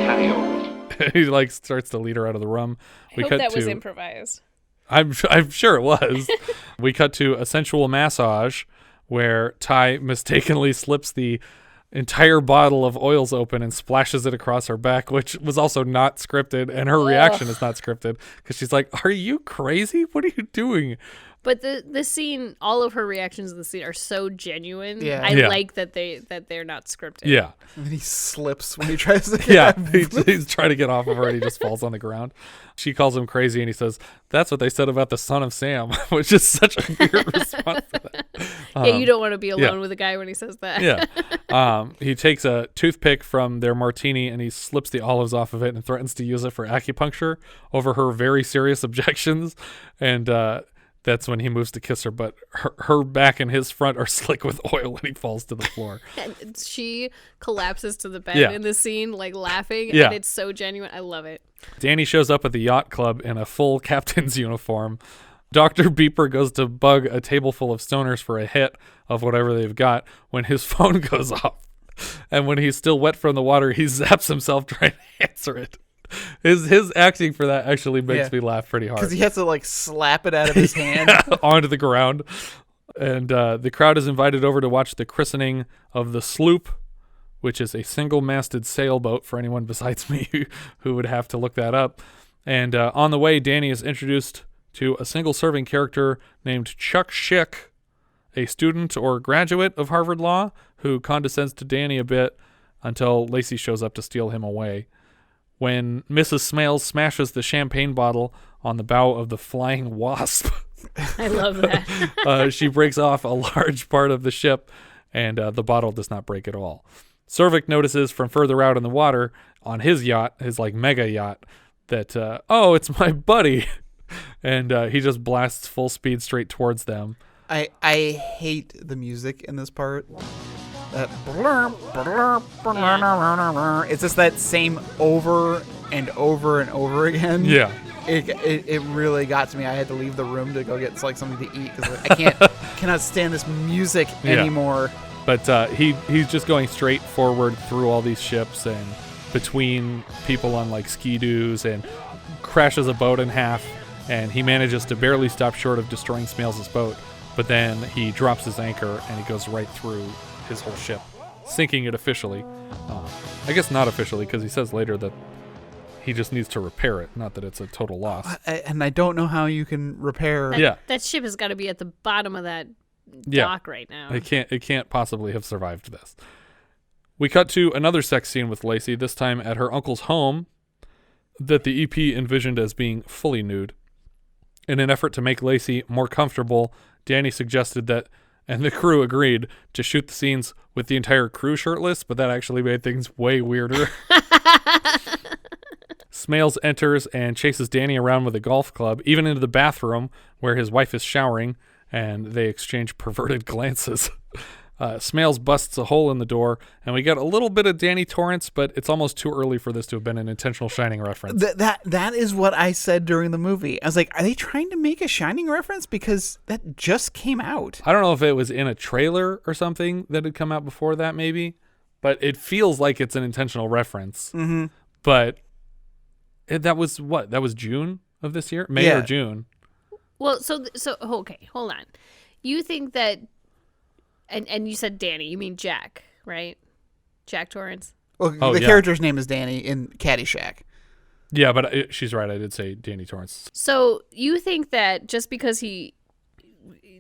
patio. He starts to lead her out of the room. I hope that was improvised. I'm sure it was. We cut to a sensual massage where Ty mistakenly slips the entire bottle of oils open and splashes it across her back, which was also not scripted, and her reaction is not scripted because she's like, are you crazy? What are you doing? But the scene, all of her reactions in the scene are so genuine. Yeah. I Yeah. like that they're not scripted. Yeah. And then he slips when he tries to. Yeah, he's trying to get off of her and he just falls on the ground. She calls him crazy and he says, "That's what they said about the son of Sam," which is such a weird response to that. Yeah, you don't want to be alone yeah. with a guy when he says that. Yeah. He takes a toothpick from their martini and he slips the olives off of it and threatens to use it for acupuncture over her very serious objections. And that's when he moves to kiss her, but her back and his front are slick with oil and he falls to the floor. And she collapses to the bed Yeah. in the scene, like laughing, Yeah. and it's so genuine. I love it. Danny shows up at the yacht club in a full captain's uniform. Dr. Beeper goes to bug a table full of stoners for a hit of whatever they've got when his phone goes off. And when he's still wet from the water, he zaps himself trying to answer it. His acting for that actually makes me laugh pretty hard. Because he has to like slap it out of his hand onto the ground. And the crowd is invited over to watch the christening of the sloop, which is a single-masted sailboat for anyone besides me who would have to look that up. And on the way, Danny is introduced to a single-serving character named Chuck Schick, a student or graduate of Harvard Law who condescends to Danny a bit until Lacey shows up to steal him away. When Mrs. Smails smashes the champagne bottle on the bow of the Flying Wasp. I love that. She breaks off a large part of the ship, and the bottle does not break at all. Czervik notices from further out in the water on his yacht, his like mega yacht, that, oh, it's my buddy. And he just blasts full speed straight towards them. I hate the music in this part. It's just that same over and over and over again. Yeah. It really got to me. I had to leave the room to go get like something to eat because I cannot stand this music anymore. But he's just going straight forward through all these ships and between people on like ski-doos and crashes a boat in half, and he manages to barely stop short of destroying Smails' boat. But then he drops his anchor and he goes right through his whole ship, sinking it officially. I guess not officially, because he says later that he just needs to repair it, not that it's a total loss. And I don't know how you can repair. That ship has got to be at the bottom of that dock right now. It can't possibly have survived this. We cut to another sex scene with Lacey, this time at her uncle's home that the EP envisioned as being fully nude. In an effort to make Lacey more comfortable, Danny suggested that, and the crew agreed, to shoot the scenes with the entire crew shirtless, but that actually made things way weirder. Smails enters and chases Danny around with a golf club, even into the bathroom where his wife is showering, and they exchange perverted glances. Smails busts a hole in the door, and we get a little bit of Danny Torrance, but it's almost too early for this to have been an intentional Shining reference. That is what I said during the movie. I was like, are they trying to make a Shining reference? Because that just came out. I don't know if it was in a trailer or something that had come out before that, maybe, but it feels like it's an intentional reference. Mm-hmm. But that was what? That was June of this year? May or June? Well, so okay, hold on. You think that, and you said Danny, you mean Jack, right? Jack Torrance? Well, the character's name is Danny in Caddyshack. Yeah, but she's right. I did say Danny Torrance. So you think that just because he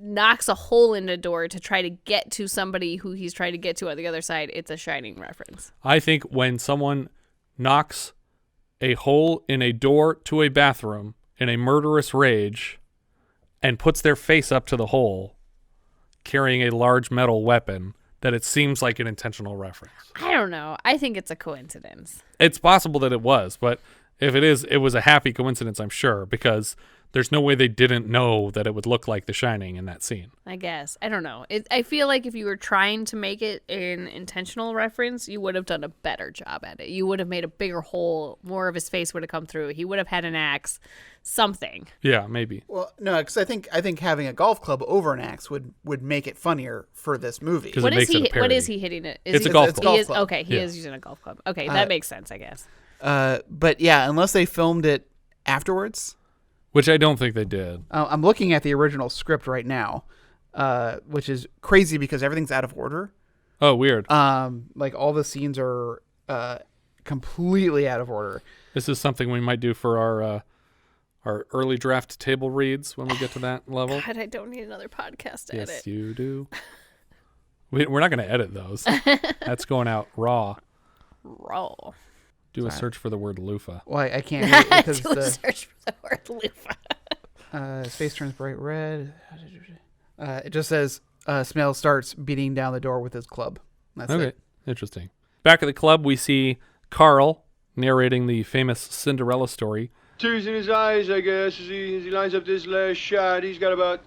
knocks a hole in the door to try to get to somebody who he's trying to get to on the other side, it's a Shining reference? I think when someone knocks a hole in a door to a bathroom in a murderous rage and puts their face up to the hole carrying a large metal weapon, that it seems like an intentional reference. I don't know. I think it's a coincidence. It's possible that it was, but if it is, it was a happy coincidence, I'm sure, because there's no way they didn't know that it would look like The Shining in that scene. I guess. I don't know. I feel like if you were trying to make it an intentional reference, you would have done a better job at it. You would have made a bigger hole. More of his face would have come through. He would have had an axe. Something. Yeah, maybe. Well, no, because I think having a golf club over an axe would make it funnier for this movie. What is he hitting it? It's a golf club. Okay, he is using a golf club. Okay, that makes sense, I guess. But yeah, unless they filmed it afterwards. Which I don't think they did. I'm looking at the original script right now, which is crazy because everything's out of order. Oh, weird. Like all the scenes are completely out of order. This is something we might do for our our early draft table reads when we get to that level. God, I don't need another podcast to edit. Yes, you do. We're not going to edit those. That's going out raw. Raw. Do a search for the word loofah. Well, I can't read it because Do a search for the word loofah. His face turns bright red. It just says Smails starts beating down the door with his club. That's it. Interesting. Back at the club, we see Carl narrating the famous Cinderella story. Tears in his eyes, I guess, as he lines up this last shot. He's got about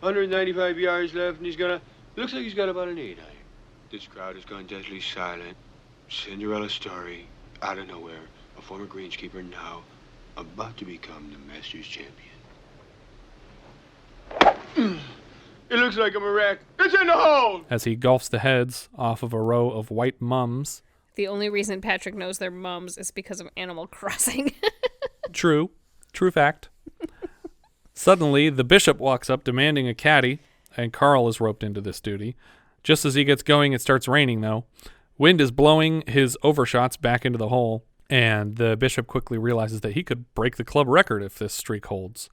195 yards left, and looks like he's got about an 8 iron. This crowd has gone deathly silent. Cinderella story, out of nowhere. A former greenskeeper now about to become the Masters champion. It looks like I'm a wreck. It's in the hole! As he golfs the heads off of a row of white mums. The only reason Patrick knows they're mums is because of Animal Crossing. True fact. Suddenly, the bishop walks up demanding a caddy, and Carl is roped into this duty. Just as he gets going, it starts raining, though. Wind is blowing his overshots back into the hole, and the bishop quickly realizes that he could break the club record if this streak holds.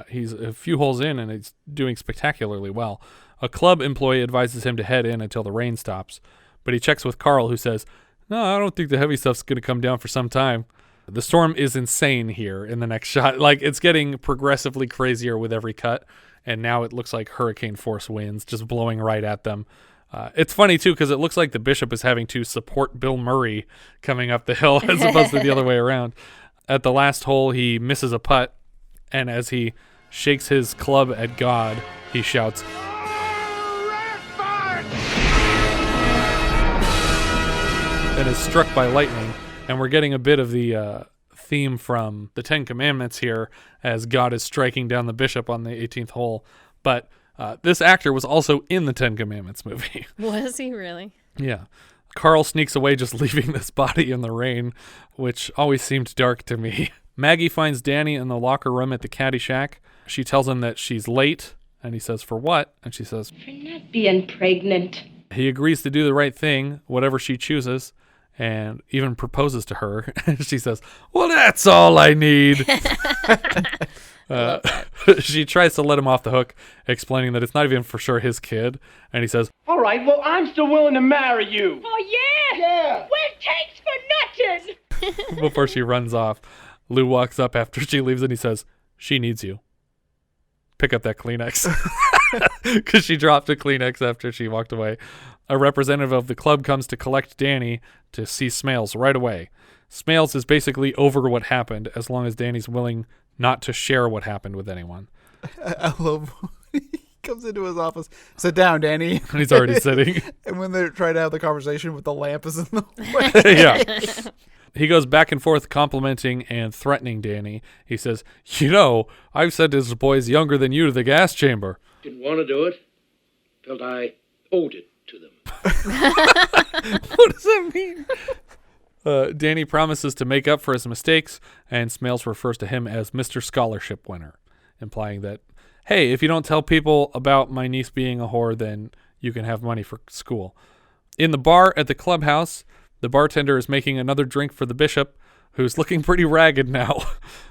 He's a few holes in, and he's doing spectacularly well. A club employee advises him to head in until the rain stops, but he checks with Carl, who says, "No, I don't think the heavy stuff's going to come down for some time." The storm is insane here in the next shot. Like, it's getting progressively crazier with every cut, and now it looks like hurricane force winds just blowing right at them. It's funny, too, because it looks like the bishop is having to support Bill Murray coming up the hill as opposed to the other way around. At the last hole, he misses a putt, and as he shakes his club at God, he shouts, and is struck by lightning. And we're getting a bit of the theme from the Ten Commandments here as God is striking down the bishop on the 18th hole. But this actor was also in the Ten Commandments movie. Was he really? Yeah. Carl sneaks away, just leaving this body in the rain, which always seemed dark to me. Maggie finds Danny in the locker room at the Caddyshack. She tells him that she's late, and he says, "For what?" And she says, "For not being pregnant." He agrees to do the right thing, whatever she chooses, and even proposes to her. And she says, "Well, that's all I need." She tries to let him off the hook, explaining that it's not even for sure his kid. And he says, "All right, well, I'm still willing to marry you." "Oh, yeah? Yeah. Well, thanks for nothing." Before she runs off, Lou walks up after she leaves and he says, "She needs you. Pick up that Kleenex." Because she dropped a Kleenex after she walked away. A representative of the club comes to collect Danny to see Smails right away. Smails is basically over what happened as long as Danny's willing not to share what happened with anyone. I love he comes into his office. "Sit down, Danny." And he's already sitting. And when they're trying to have the conversation with the lamp is in the way. Yeah. He goes back and forth complimenting and threatening Danny. He says, "You know, I've sent this boys younger than you to the gas chamber." Didn't want to do it. Felt I owed it to them. What does that mean? Danny promises to make up for his mistakes, and Smails refers to him as Mr. Scholarship Winner, implying that, hey, if you don't tell people about my niece being a whore, then you can have money for school. In the bar at the clubhouse, the bartender is making another drink for the bishop, who's looking pretty ragged now.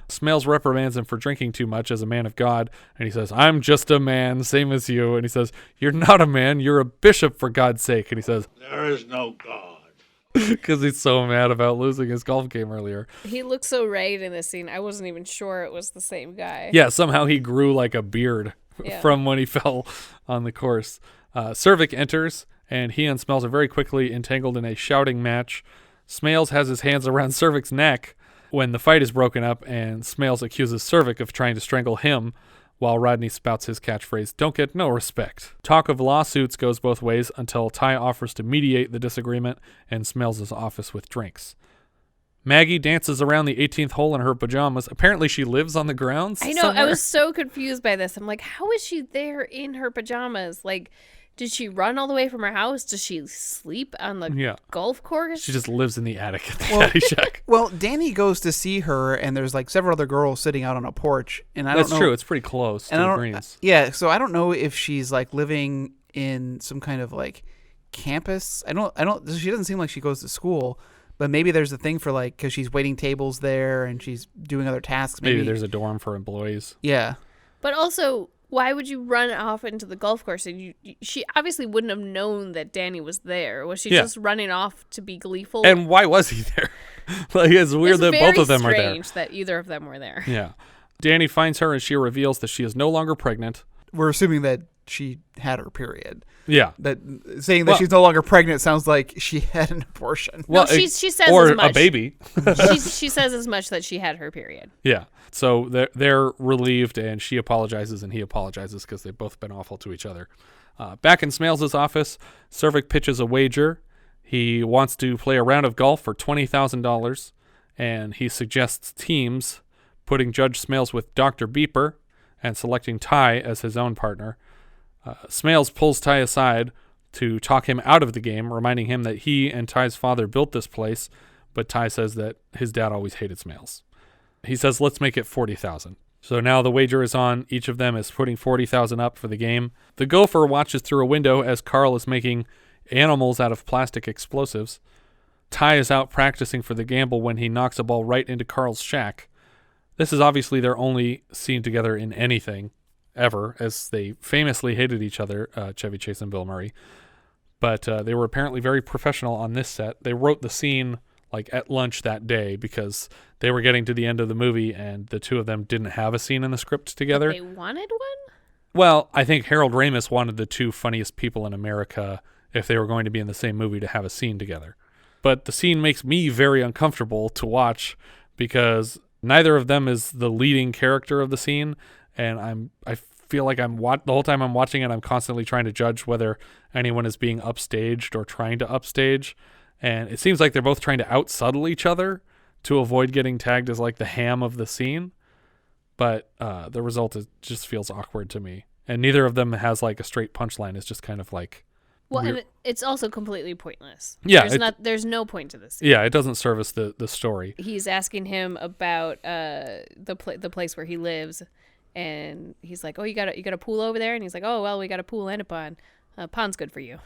Smails reprimands him for drinking too much as a man of God, and he says, "I'm just a man, same as you." And he says, "You're not a man, you're a bishop, for God's sake." And he says, "There is no God." Because he's so mad about losing his golf game earlier. He looks so ragged in this scene. I wasn't even sure it was the same guy. Yeah, somehow he grew like a beard from when he fell on the course. Czervik enters, and he and Smails are very quickly entangled in a shouting match. Smails has his hands around Czervik's neck when the fight is broken up, and Smails accuses Czervik of trying to strangle him, while Rodney spouts his catchphrase, "Don't get no respect." Talk of lawsuits goes both ways until Ty offers to mediate the disagreement and Smails' office with drinks. Maggie dances around the 18th hole in her pajamas. Apparently she lives on the grounds I know, somewhere. I was so confused by this. I'm like, how is she there in her pajamas? Like, did she run all the way from her house? Does she sleep on the golf course? She just lives in the attic at the Caddyshack. Well, Danny goes to see her, and there's like several other girls sitting out on a porch, and I don't know. That's true. It's pretty close to the greens. Yeah, so I don't know if she's like living in some kind of like campus. I don't. She doesn't seem like she goes to school, But maybe there's a thing for like, because she's waiting tables there and she's doing other tasks. Maybe there's a dorm for employees. Yeah. But also, why would you run off into the golf course? And she obviously wouldn't have known that Danny was there. Was she just running off to be gleeful? And why was he there? Like, it's weird that both of them are there. It's very strange that either of them were there. Yeah. Danny finds her and she reveals that she is no longer pregnant. We're assuming that she had her period. Yeah. That saying that she's no longer pregnant sounds like she had an abortion. Well, she says or as much. A baby. she says as much that she had her period. Yeah. So they're relieved, and she apologizes and he apologizes because they've both been awful to each other. Back in Smails' office, Czervik pitches a wager. He wants to play a round of golf for $20,000, and he suggests teams, putting Judge Smails with Dr. Beeper and selecting Ty as his own partner. Smails pulls Ty aside to talk him out of the game, reminding him that he and Ty's father built this place, but Ty says that his dad always hated Smails. He says, let's make it $40,000. So now the wager is on. Each of them is putting $40,000 up for the game. The gopher watches through a window as Carl is making animals out of plastic explosives. Ty is out practicing for the gamble when he knocks a ball right into Carl's shack. This is obviously their only scene together in anything ever, as they famously hated each other, Chevy Chase and Bill Murray. But they were apparently very professional on this set. They wrote the scene like at lunch that day because they were getting to the end of the movie and the two of them didn't have a scene in the script together. They wanted one? Well, I think Harold Ramis wanted the two funniest people in America, if they were going to be in the same movie, to have a scene together. But the scene makes me very uncomfortable to watch because neither of them is the leading character of the scene, and I feel like the whole time I'm watching it, I'm constantly trying to judge whether anyone is being upstaged or trying to upstage. And it seems like they're both trying to outsubtle each other to avoid getting tagged as like the ham of the scene. But the result just feels awkward to me. And neither of them has like a straight punchline. It's just kind of like... Well, weird. and it's also completely pointless. Yeah. There's no point to this scene. Yeah, it doesn't service the story. He's asking him about the place where he lives. And he's like, oh, you got a pool over there? And he's like, oh, well, we got a pool and a pond. Pond's good for you.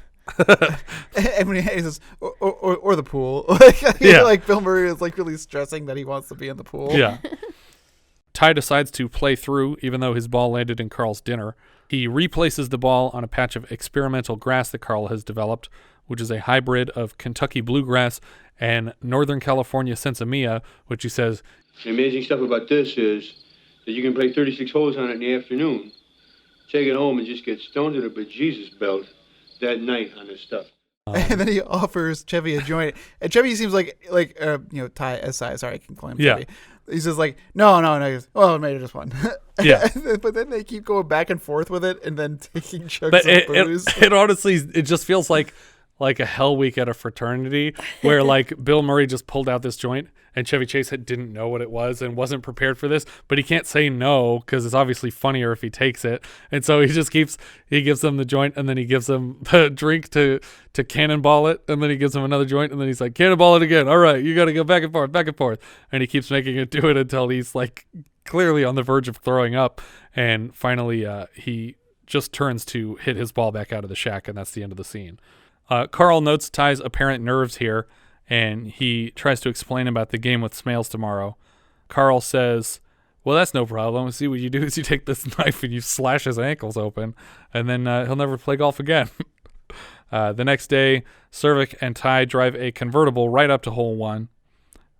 And when he says, or the pool. Like Bill Murray is like really stressing that he wants to be in the pool. Yeah. Ty decides to play through, even though his ball landed in Carl's dinner. He replaces the ball on a patch of experimental grass that Carl has developed, which is a hybrid of Kentucky bluegrass and Northern California sensimilla, which he says... The amazing stuff about this is that you can play 36 holes on it in the afternoon, take it home and just get stoned to the bejesus belt that night on this stuff. And then he offers Chevy a joint. And Chevy seems like Ty S.I. Sorry, I can call him Chevy. He says like, no. He goes, oh, maybe just one. Yeah. But then they keep going back and forth with it and then taking chugs of booze. It honestly, it just feels like a hell week at a fraternity where like Bill Murray just pulled out this joint and Chevy Chase didn't know what it was and wasn't prepared for this, but he can't say no because it's obviously funnier if he takes it. And so he gives them the joint and then he gives them the drink to cannonball it. And then he gives them another joint and then he's like, cannonball it again. All right, you got to go back and forth. And he keeps making it do it until he's like clearly on the verge of throwing up. And finally he just turns to hit his ball back out of the shack. And that's the end of the scene. Carl notes Ty's apparent nerves here, and he tries to explain about the game with Smails tomorrow. Carl says, well, that's no problem. See, what you do is you take this knife and you slash his ankles open, and then he'll never play golf again. The next day, Czervik and Ty drive a convertible right up to hole 1.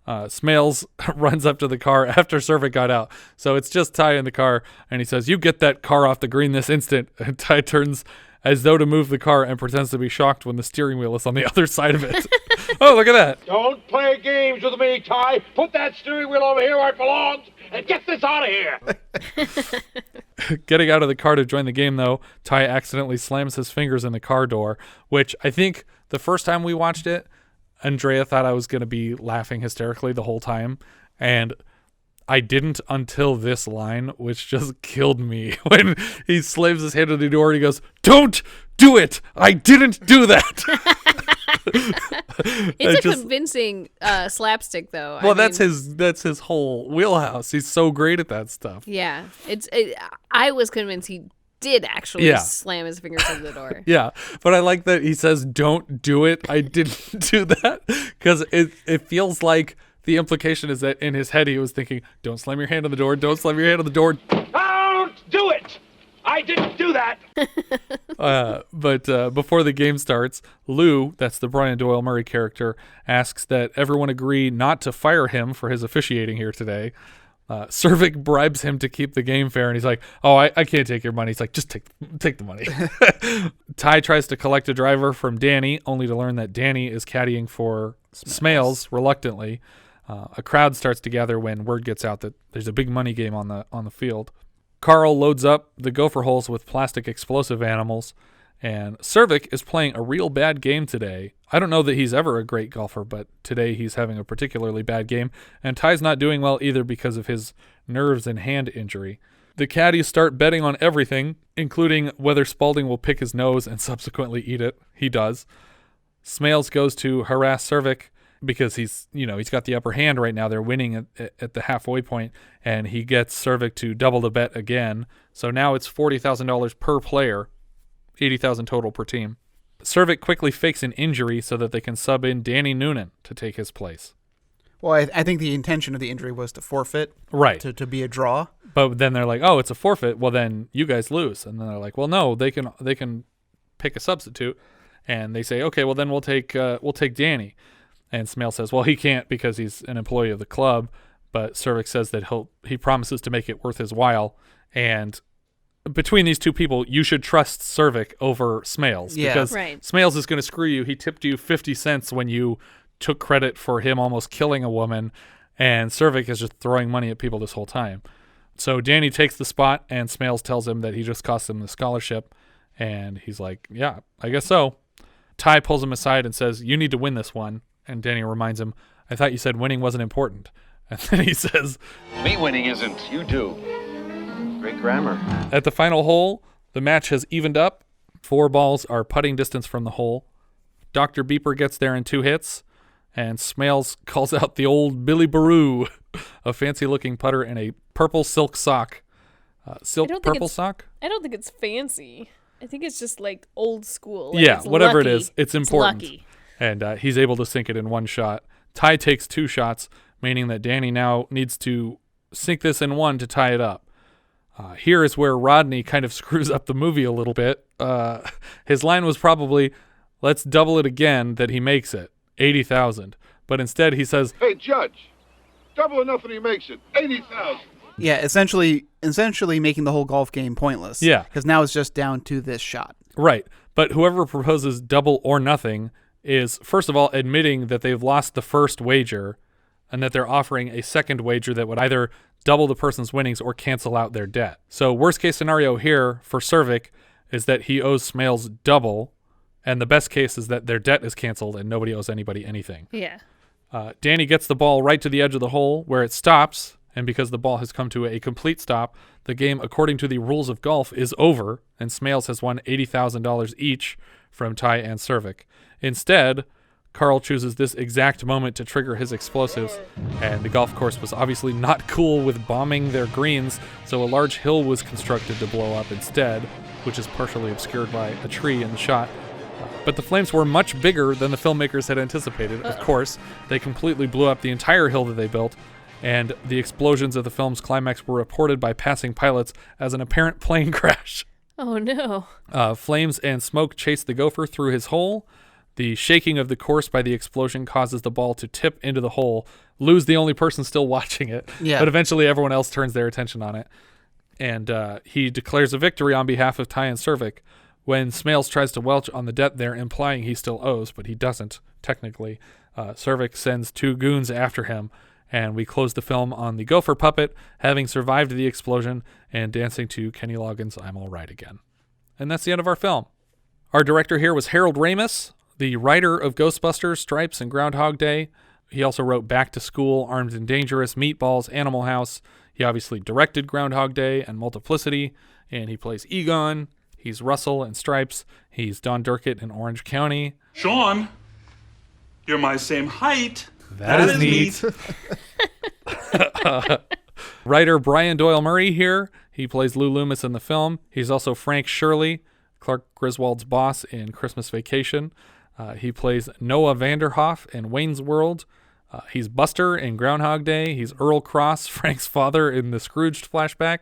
Smails runs up to the car after Czervik got out. So it's just Ty in the car, and he says, you get that car off the green this instant. And Ty turns as though to move the car and pretends to be shocked when the steering wheel is on the other side of it. Oh, look at that. Don't play games with me, Ty. Put that steering wheel over here where it belongs and get this out of here. Getting out of the car to join the game, though, Ty accidentally slams his fingers in the car door, which I think the first time we watched it, Andrea thought I was going to be laughing hysterically the whole time. And I didn't until this line, which just killed me. When he slams his hand on the door and he goes, don't do it. I didn't do that. It's a convincing slapstick, though. Well, that's his whole wheelhouse. He's so great at that stuff. Yeah. I was convinced he did actually Yeah. slam his fingers on the door. Yeah, but I like that he says, "Don't do it." I didn't do that because it feels like the implication is that in his head he was thinking, "Don't slam your hand on the door. Don't slam your hand on the door." Don't do it! I didn't do that! But before the game starts, Lou, that's the Brian Doyle-Murray character, asks that everyone agree not to fire him for his officiating here today. Czervik bribes him to keep the game fair, and he's like, "Oh, I can't take your money." He's like, "Just take the money." Ty tries to collect a driver from Danny, only to learn that Danny is caddying for Smails reluctantly. A crowd starts to gather when word gets out that there's a big money game on the field. Carl loads up the gopher holes with plastic explosive animals, and Czervik is playing a real bad game today. I don't know that he's ever a great golfer, but today he's having a particularly bad game, and Ty's not doing well either because of his nerves and hand injury. The caddies start betting on everything, including whether Spaulding will pick his nose and subsequently eat it. He does. Smails goes to harass Czervik because he's got the upper hand right now. They're winning at the halfway point, and he gets Czervik to double the bet again. So now it's $40,000 per player, $80,000 total per team. Czervik quickly fakes an injury so that they can sub in Danny Noonan to take his place. Well, I think the intention of the injury was to forfeit, right? To be a draw. But then they're like, "Oh, it's a forfeit. Well, then you guys lose." And then they're like, "Well, no, they can pick a substitute." And they say, "Okay, well then we'll take Danny." And Smails says, "Well, he can't because he's an employee of the club." But Czervik says that he promises to make it worth his while. And between these two people, you should trust Czervik over Smails, because Smails is going to screw you. He tipped you 50 cents when you took credit for him almost killing a woman, and Czervik is just throwing money at people this whole time. So Danny takes the spot, and Smails tells him that he just cost him the scholarship, and he's like, "Yeah, I guess so." Ty pulls him aside and says, "You need to win this one." And Danny reminds him, "I thought you said winning wasn't important." And then he says, "Me winning isn't, you do." Great grammar. At the final hole, the match has evened up. 4 balls are putting distance from the hole. Dr. Beeper gets there in 2 hits, and Smails calls out the old Billy Baroo, a fancy-looking putter in a purple silk sock. Purple sock? I don't think it's fancy. I think it's just like old school. Yeah, whatever lucky. It is, it's important. It's lucky. And he's able to sink it in 1 shot. Ty takes 2 shots, meaning that Danny now needs to sink this in 1 to tie it up. Here is where Rodney kind of screws up the movie a little bit. His line was probably, "Let's double it again," that he makes it, 80,000. But instead he says, "Hey, Judge, double enough and he makes it, 80,000. Yeah, essentially making the whole golf game pointless. Yeah. Because now it's just down to this shot. Right. But whoever proposes double or nothing is, first of all, admitting that they've lost the first wager and that they're offering a second wager that would either double the person's winnings or cancel out their debt. So worst case scenario here for Czervik is that he owes Smails double, and the best case is that their debt is canceled and nobody owes anybody anything. Yeah. Danny gets the ball right to the edge of the hole where it stops, and because the ball has come to a complete stop, the game, according to the rules of golf, is over, and Smails has won $80,000 each from Ty and Czervik. Instead, Carl chooses this exact moment to trigger his explosives, and the golf course was obviously not cool with bombing their greens, so a large hill was constructed to blow up instead, which is partially obscured by a tree in the shot. But the flames were much bigger than the filmmakers had anticipated. Of course, they completely blew up the entire hill that they built, and the explosions of the film's climax were reported by passing pilots as an apparent plane crash. Oh, no. Flames and smoke chase the gopher through his hole. The shaking of the course by the explosion causes the ball to tip into the hole, lose the only person still watching it, but eventually everyone else turns their attention on it. And he declares a victory on behalf of Ty and Czervik. When Smails tries to welch on the debt there, implying he still owes, but he doesn't, technically, Czervik sends 2 goons after him, and we close the film on the gopher puppet, having survived the explosion and dancing to Kenny Loggins' "I'm All Right Again." And that's the end of our film. Our director here was Harold Ramis, the writer of Ghostbusters, Stripes, and Groundhog Day. He also wrote Back to School, Armed and Dangerous, Meatballs, Animal House. He obviously directed Groundhog Day and Multiplicity, and he plays Egon. He's Russell in Stripes. He's Don Durkett in Orange County. Sean, you're my same height. That is neat. Writer Brian Doyle-Murray here. He plays Lou Loomis in the film. He's also Frank Shirley, Clark Griswold's boss in Christmas Vacation. He plays Noah Vanderhoff in Wayne's World. He's Buster in Groundhog Day. He's Earl Cross, Frank's father in the Scrooged flashback.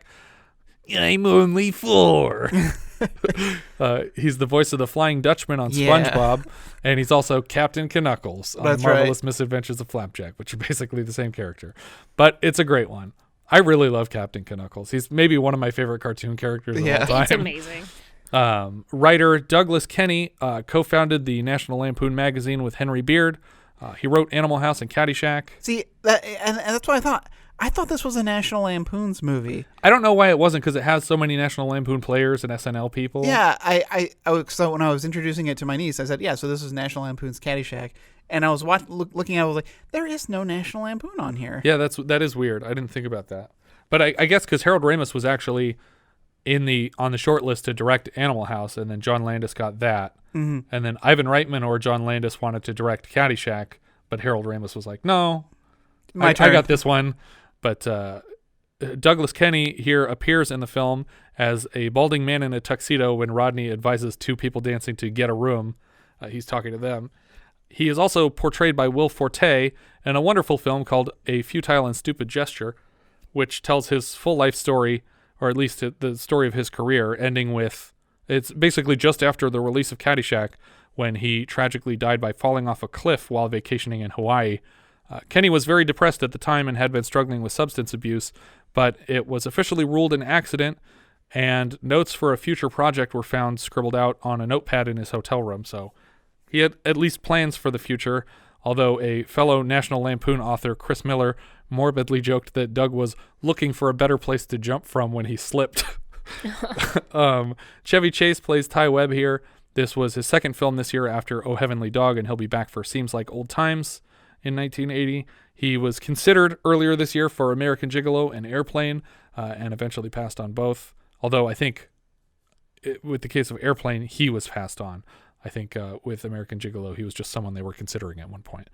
I'm only 4. He's the voice of the Flying Dutchman on SpongeBob, and he's also Captain Knuckles on Marvelous Misadventures of Flapjack, which are basically the same character. But it's a great one. I really love Captain Knuckles. He's maybe one of my favorite cartoon characters of all time. It's amazing. Writer Douglas Kenney co-founded the National Lampoon magazine with Henry Beard. He wrote Animal House and Caddyshack. See, and that's what I thought. I thought this was a National Lampoon's movie. I don't know why it wasn't, because it has so many National Lampoon players and SNL people. Yeah, so when I was introducing it to my niece, I said, yeah, so this is National Lampoon's Caddyshack. And I was looking at it, I was like, there is no National Lampoon on here. Yeah, that is weird. I didn't think about that. But I guess because Harold Ramis was actually on the short list to direct Animal House, and then John Landis got that. Mm-hmm. And then Ivan Reitman or John Landis wanted to direct Caddyshack, but Harold Ramis was like, no, I got this one. But Douglas Kenney here appears in the film as a balding man in a tuxedo when Rodney advises 2 people dancing to get a room. He's talking to them. He is also portrayed by Will Forte in a wonderful film called A Futile and Stupid Gesture, which tells his full life story, or at least the story of his career, ending with, it's basically just after the release of Caddyshack, when he tragically died by falling off a cliff while vacationing in Hawaii. Kenney was very depressed at the time and had been struggling with substance abuse, but it was officially ruled an accident, and notes for a future project were found scribbled out on a notepad in his hotel room. So he had at least plans for the future, although a fellow National Lampoon author, Chris Miller, morbidly joked that Doug was looking for a better place to jump from when he slipped. Chevy Chase plays Ty Webb here. This was his second film this year after Oh Heavenly Dog, and he'll be back for Seems Like Old Times in 1980. He was considered earlier this year for American Gigolo and Airplane, and eventually passed on both. Although I think with the case of Airplane, he was passed on. I think with American Gigolo, he was just someone they were considering at one point.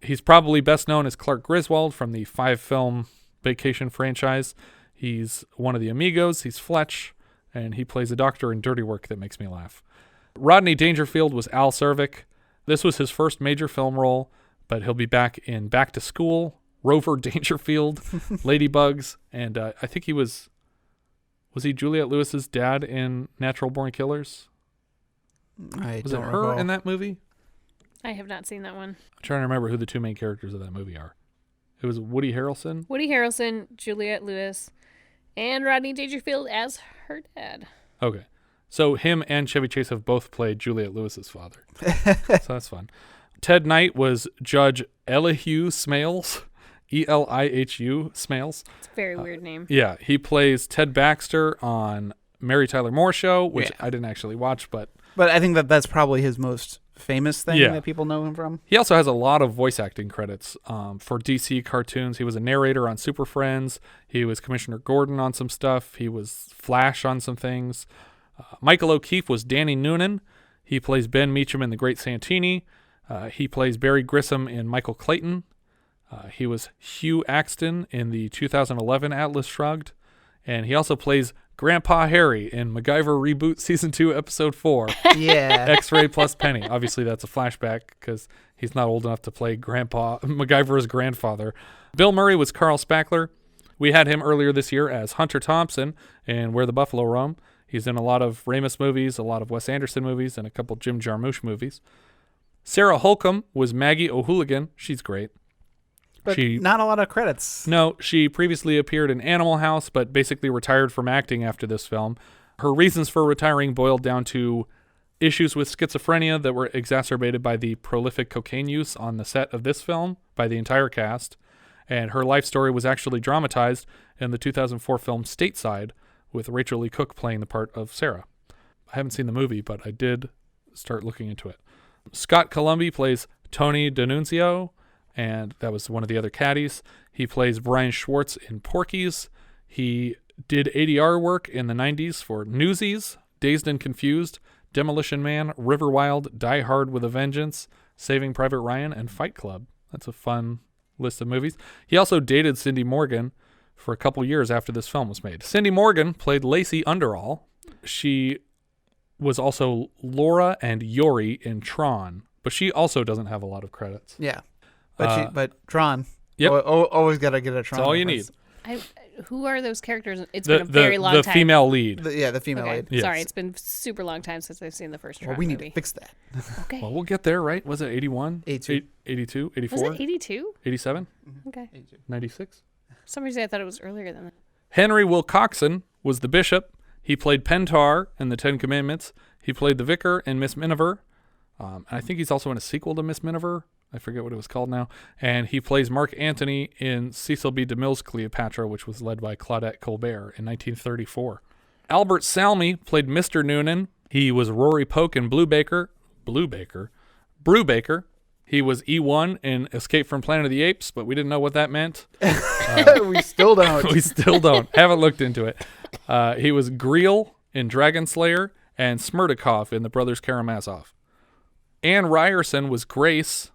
He's probably best known as Clark Griswold from the 5-film Vacation franchise. He's one of the Amigos. He's Fletch, and he plays a doctor in Dirty Work That Makes Me Laugh. Rodney Dangerfield was Al Czervik. This was his first major film role, but he'll be back in Back to School, Rover Dangerfield, Ladybugs, and I think he was he Juliette Lewis's dad in Natural Born Killers? Was it her in that movie? I have not seen that one. I'm trying to remember who the 2 main characters of that movie are. It was Woody Harrelson? Woody Harrelson, Juliette Lewis, and Rodney Dangerfield as her dad. Okay. So him and Chevy Chase have both played Juliette Lewis's father. So that's fun. Ted Knight was Judge Elihu Smails, Elihu Smails. It's a very weird name. Yeah, he plays Ted Baxter on Mary Tyler Moore Show, which I didn't actually watch, but I think that's probably his most famous thing that people know him from. He also has a lot of voice acting credits for DC cartoons. He was a narrator on Super Friends. He was Commissioner Gordon on some stuff. He was Flash on some things. Michael O'Keefe was Danny Noonan. He plays Ben Meacham in The Great Santini. He plays Barry Grissom in Michael Clayton. He was Hugh Axton in the 2011 Atlas Shrugged. And he also plays Grandpa Harry in MacGyver Reboot Season 2, Episode 4. Yeah. X-Ray plus Penny. Obviously, that's a flashback because he's not old enough to play MacGyver's grandfather. Bill Murray was Carl Spackler. We had him earlier this year as Hunter Thompson in Where the Buffalo Roam. He's in a lot of Ramis movies, a lot of Wes Anderson movies, and a couple Jim Jarmusch movies. Sarah Holcomb was Maggie O'Hooligan. She's great. But not a lot of credits. No, she previously appeared in Animal House, but basically retired from acting after this film. Her reasons for retiring boiled down to issues with schizophrenia that were exacerbated by the prolific cocaine use on the set of this film by the entire cast. And her life story was actually dramatized in the 2004 film Stateside, with Rachel Lee Cook playing the part of Sarah. I haven't seen the movie, but I did start looking into it. Scott Colomby plays Tony D'Annunzio, and that was one of the other caddies. He plays Brian Schwartz in Porky's. He did ADR work in the 90s for Newsies, Dazed and Confused, Demolition Man, River Wild, Die Hard with a Vengeance, Saving Private Ryan, and Fight Club. That's a fun list of movies. He also dated Cindy Morgan for a couple years after this film was made. Cindy Morgan played Lacey Underall. She was also Laura and Yori in Tron, but she also doesn't have a lot of credits. Yeah, but Tron. Yep. Always got to get a Tron. That's all you need. Who are those characters? It's been a very long time. The female lead. The female lead. Yes. Sorry, it's been super long time since I've seen the first Tron we need movie. to fix that. Okay. Well, we'll get there, right? Was it 81? 82. 82? 84? Was it 82? 87? Okay. 96? For some reason I thought it was earlier than that. Henry Wilcoxon was the bishop. He played Pentar in the Ten Commandments. He played the vicar in Miss Miniver. And I think he's also in a sequel to Miss Miniver. I forget what it was called now. And he plays Mark Antony in Cecil B. DeMille's Cleopatra, which was led by Claudette Colbert in 1934. Albert Salmi played Mr. Noonan. He was Rory Polk in Brubaker. He was E1 in Escape from Planet of the Apes, but we didn't know what that meant. We still don't. We still don't. Haven't looked into it. He was Greel in Dragon Slayer and Smertikov in The Brothers Karamazov. Anne Ryerson was Grace.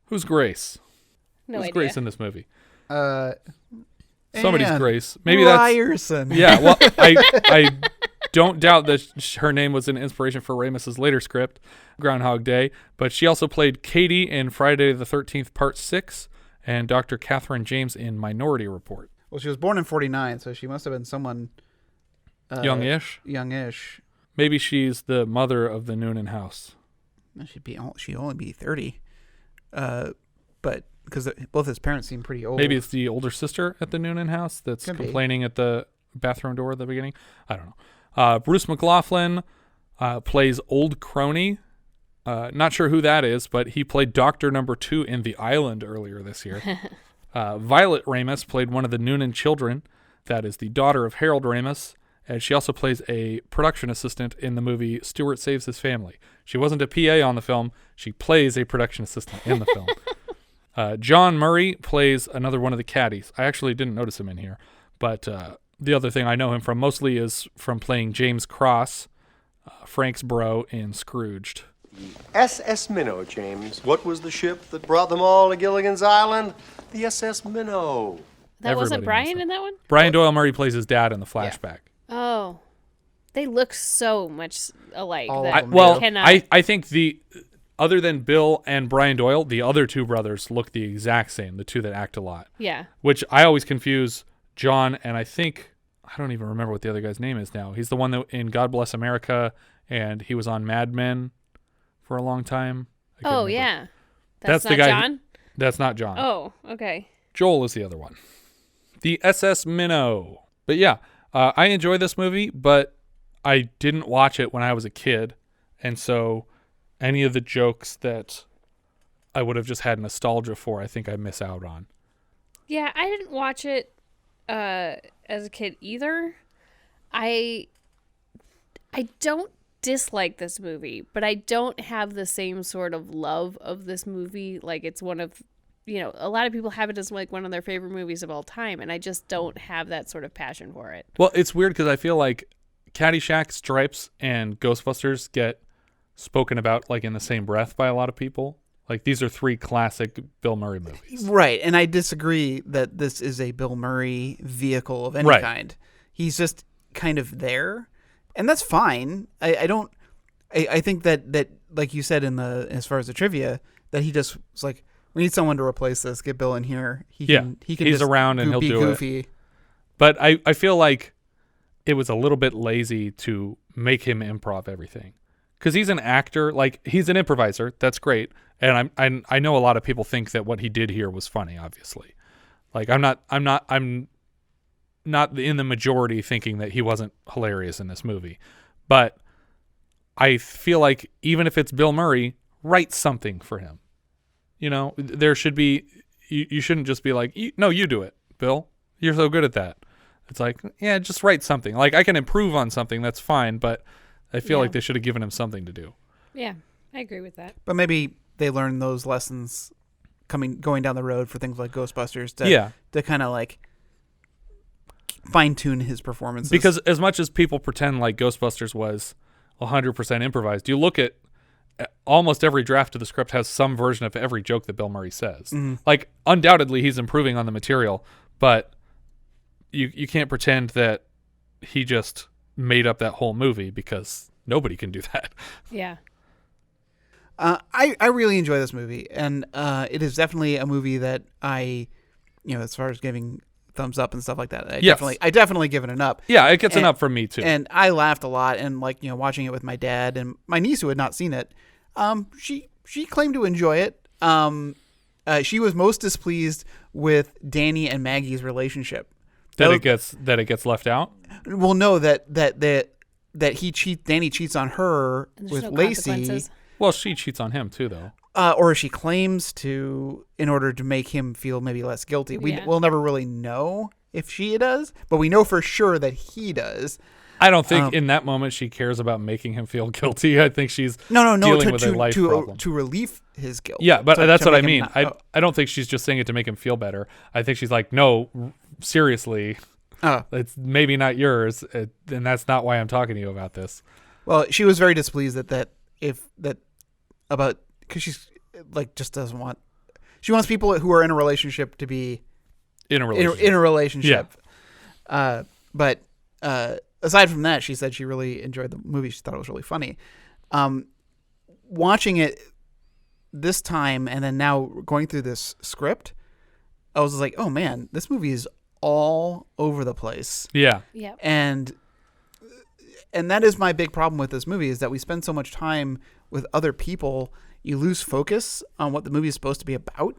Who's Grace? Who's Grace in this movie? Somebody's Grace. Maybe Ryerson. That's... Yeah, well, I don't doubt that her name was an inspiration for Ramis's later script, Groundhog Day, but she also played Katie in Friday the 13th, Part 6, and Dr. Catherine James in Minority Report. Well, she was born in 49, so she must have been someone... Youngish? Youngish. Maybe she's the mother of the Noonan house. She'd only be 30. But because both his parents seem pretty old. Maybe it's the older sister at the Noonan house that's Could be. complaining at the bathroom door at the beginning. I don't know. Bruce McLaughlin plays Old Crony. Not sure who that is, but he played Doctor Number 2 in The Island earlier this year. Violet Ramis played one of the Noonan children. That is the daughter of Harold Ramis. And she also plays a production assistant in the movie Stuart Saves His Family. She wasn't a PA on the film. She plays a production assistant in the film. John Murray plays another one of the caddies. I actually didn't notice him in here. But the other thing I know him from mostly is from playing James Cross, Frank's bro in Scrooged. SS Minnow, James. What was the ship that brought them all to Gilligan's Island? The SS Minnow. That wasn't Brian in that one? Brian Doyle-Murray plays his dad in the flashback. Oh. They look so much alike. I think other than Bill and Brian Doyle, the other two brothers look the exact same, the two that act a lot. Yeah. Which I always confuse John, and I don't even remember what the other guy's name is now. He's the one that in God Bless America, and he was on Mad Men for a long time. Oh, yeah. That's not the guy. John? That's not John. Oh, okay. Joel is the other one. The SS Minnow. But yeah, I enjoy this movie, but I didn't watch it when I was a kid. And so any of the jokes that I would have just had nostalgia for, I think I miss out on. Yeah, I didn't watch it as a kid either. I don't dislike this movie, but I don't have the same sort of love of this movie. Like it's one of, a lot of people have it as like one of their favorite movies of all time, and I just don't have that sort of passion for it. Well, it's weird because I feel like Caddyshack, Stripes, and Ghostbusters get spoken about like in the same breath by a lot of people. Like these are three classic Bill Murray movies. Right, and I disagree that this is a Bill Murray vehicle of any kind. He's just kind of there, and that's fine. I think that like you said as far as the trivia, that he just was like, we need someone to replace this. Get Bill in here. He can he's just around and he'll be do goofy. it. But I feel like it was a little bit lazy to make him improv everything, because he's an actor. Like he's an improviser. That's great. And I know a lot of people think that what he did here was funny. Obviously, like I'm not in the majority thinking that he wasn't hilarious in this movie, but I feel like even if it's Bill Murray, write something for him. There should be, you shouldn't just be like, no, you do it, Bill. You're so good at that. It's like, yeah, just write something. Like I can improve on something, that's fine, but I feel like they should have given him something to do. Yeah, I agree with that. But maybe they learned those lessons going down the road for things like Ghostbusters to kind of like fine tune his performances. Because as much as people pretend like Ghostbusters was 100% improvised, you look at almost every draft of the script has some version of every joke that Bill Murray says. Mm-hmm. Like undoubtedly he's improving on the material, but you can't pretend that he just made up that whole movie, because nobody can do that. Yeah. I really enjoy this movie, and it is definitely a movie that I, as far as giving thumbs up and stuff like that, I definitely give it an up. Yeah, it gets an up from me too. And I laughed a lot, and watching it with my dad and my niece who had not seen it, she claimed to enjoy it. She was most displeased with Danny and Maggie's relationship. That it gets left out. Well, no, that Danny cheats on her with Lacey. Well, she cheats on him too, though. Or she claims to, in order to make him feel maybe less guilty. We'll never really know if she does, but we know for sure that he does. I don't think in that moment she cares about making him feel guilty. I think she's dealing with a life problem. To relieve his guilt. Yeah, but that's what I mean. I don't think she's just saying it to make him feel better. I think she's like, no, seriously, it's maybe not yours, and that's not why I'm talking to you about this. Well, she was very displeased because she's just doesn't want. She wants people who are in a relationship to be in a relationship. Yeah. But aside from that, she said she really enjoyed the movie. She thought it was really funny. Watching it this time and then now going through this script, I was like, oh man, this movie is all over the place. Yeah. Yeah. And that is my big problem with this movie, is that we spend so much time with other people, you lose focus on what the movie is supposed to be about.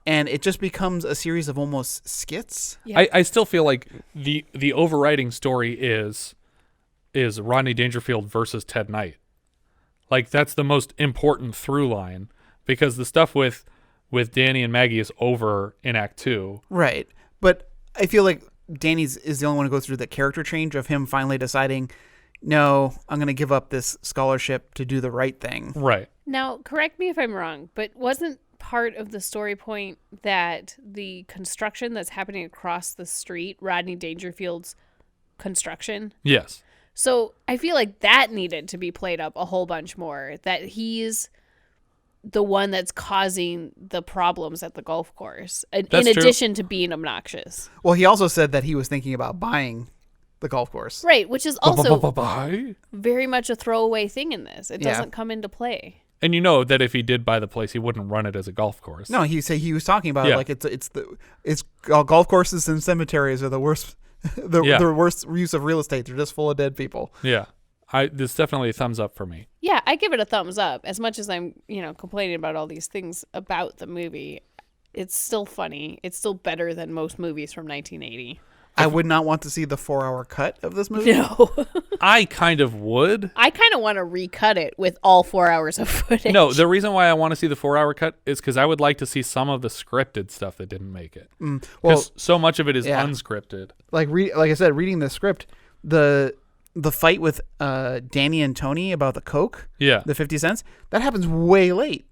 And it just becomes a series of almost skits. Yeah. I still feel like the overriding story is Rodney Dangerfield versus Ted Knight. Like, that's the most important through line, because the stuff with Danny and Maggie is over in Act 2. Right. But I feel like Danny's is the only one to go through the character change of him finally deciding, no, I'm going to give up this scholarship to do the right thing. Right. Now, correct me if I'm wrong, but wasn't part of the story point that the construction that's happening across the street, Rodney Dangerfield's construction? Yes. So I feel like that needed to be played up a whole bunch more, that he's the one that's causing the problems at the golf course, in addition to being obnoxious. Well, he also said that he was thinking about buying the golf course. Right, which is also very much a throwaway thing in this. It doesn't come into play. And you know that if he did buy the place, he wouldn't run it as a golf course. No, he was talking about it like it's golf courses and cemeteries are the worst the worst use of real estate. They're just full of dead people. Yeah. This definitely a thumbs up for me. Yeah, I give it a thumbs up. As much as I'm, complaining about all these things about the movie, it's still funny. It's still better than most movies from 1980. I would not want to see the 4-hour cut of this movie. No. I kind of would. I kind of want to recut it with all 4 hours of footage. No, the reason why I want to see the 4-hour cut is because I would like to see some of the scripted stuff that didn't make it. Because so much of it is unscripted. Like I said, reading the script, the fight with Danny and Tony about the Coke, the 50 cents, that happens way late.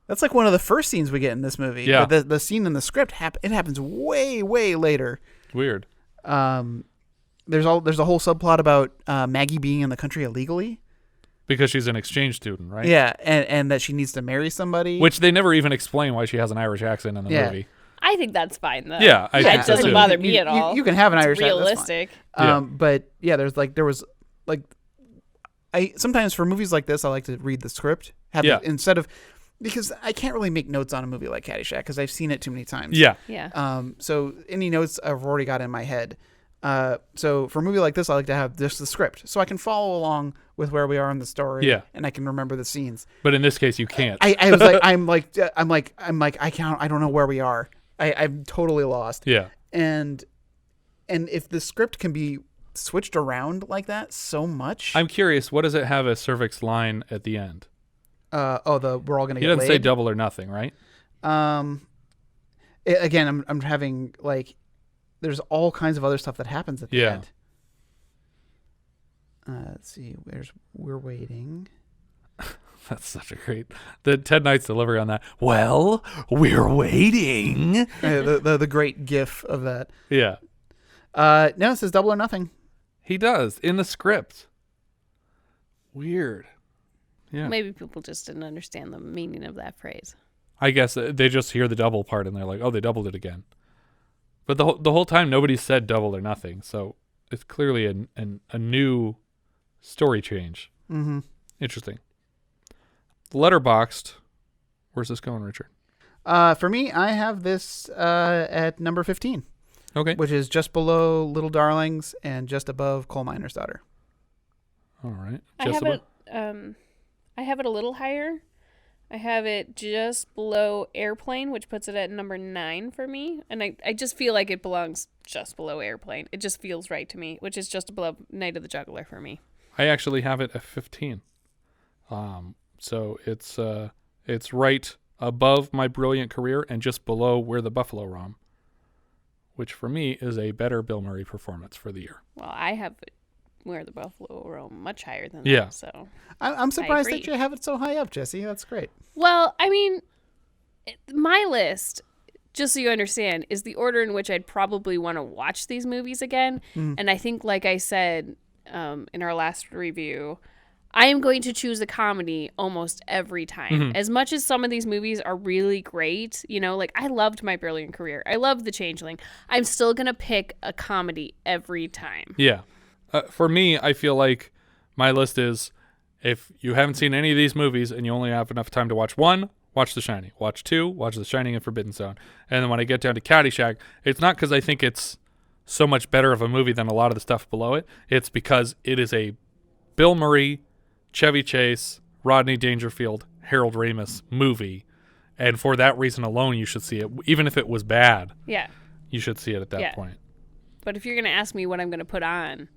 That's like one of the first scenes we get in this movie. Yeah. But the scene in the script, it happens way, way later. Weird. There's a whole subplot about Maggie being in the country illegally. Because she's an exchange student, right? Yeah, and that she needs to marry somebody. Which they never even explain why she has an Irish accent in the movie. I think that's fine, though. Yeah, it doesn't bother me at all. You can have an Irish accent. Realistic. But yeah, I sometimes for movies like this, I like to read the script. Because I can't really make notes on a movie like Caddyshack because I've seen it too many times. Yeah. Yeah. So any notes I've already got in my head. So for a movie like this, I like to have just the script so I can follow along with where we are in the story. Yeah. And I can remember the scenes. But in this case, you can't. I was like, I'm like, I don't know where we are. I'm totally lost. Yeah. And if the script can be switched around like that so much. I'm curious, what does it have as Czervik's line at the end? We're all gonna get laid. He doesn't say double or nothing, right? Again, I'm having there's all kinds of other stuff that happens at the end. Let's see, we're waiting. That's such a great the Ted Knight's delivery on that. Well, we're waiting. The great gif of that. Yeah. No, it says double or nothing. He does in the script. Weird. Yeah. Maybe people just didn't understand the meaning of that phrase. I guess they just hear the double part and they're like, oh, they doubled it again. But the whole time, nobody said Double or Nothing, so it's clearly a new story change. Mm-hmm. Interesting. Letterboxd. Where's this going, Richard? For me, I have this at number 15. Okay. Which is just below Little Darlings and just above Coal Miner's Daughter. All right. I have it a little higher. I have it just below Airplane, which puts it at number 9 for me. And I just feel like it belongs just below Airplane. It just feels right to me, which is just above Night of the Juggler for me. I actually have it at 15. So it's right above My Brilliant Career and just below Where the Buffalo Roam, which for me is a better Bill Murray performance for the year. Well, I have Where the Buffalo Roam much higher than Yeah. that. So I'm surprised that you have it so high up, Jesse. That's great. Well, I mean, my list, just so you understand, is the order in which I'd probably want to watch these movies again. And I think, like I said in our last review, I am going to choose a comedy almost every time. Mm-hmm. As much as some of these movies are really great, you know, like I loved My Brilliant Career. I loved The Changeling. I'm still going to pick a comedy every time. Yeah. For me, I feel like my list is, if you haven't seen any of these movies and you only have enough time to watch one, watch The Shining. Watch two, watch The Shining and Forbidden Zone. And then when I get down to Caddyshack, it's not because I think it's so much better of a movie than a lot of the stuff below it. It's because it is a Bill Murray, Chevy Chase, Rodney Dangerfield, Harold Ramis movie. And for that reason alone, you should see it. Even if it was bad, you should see it at that point. But if you're going to ask me what I'm going to put on,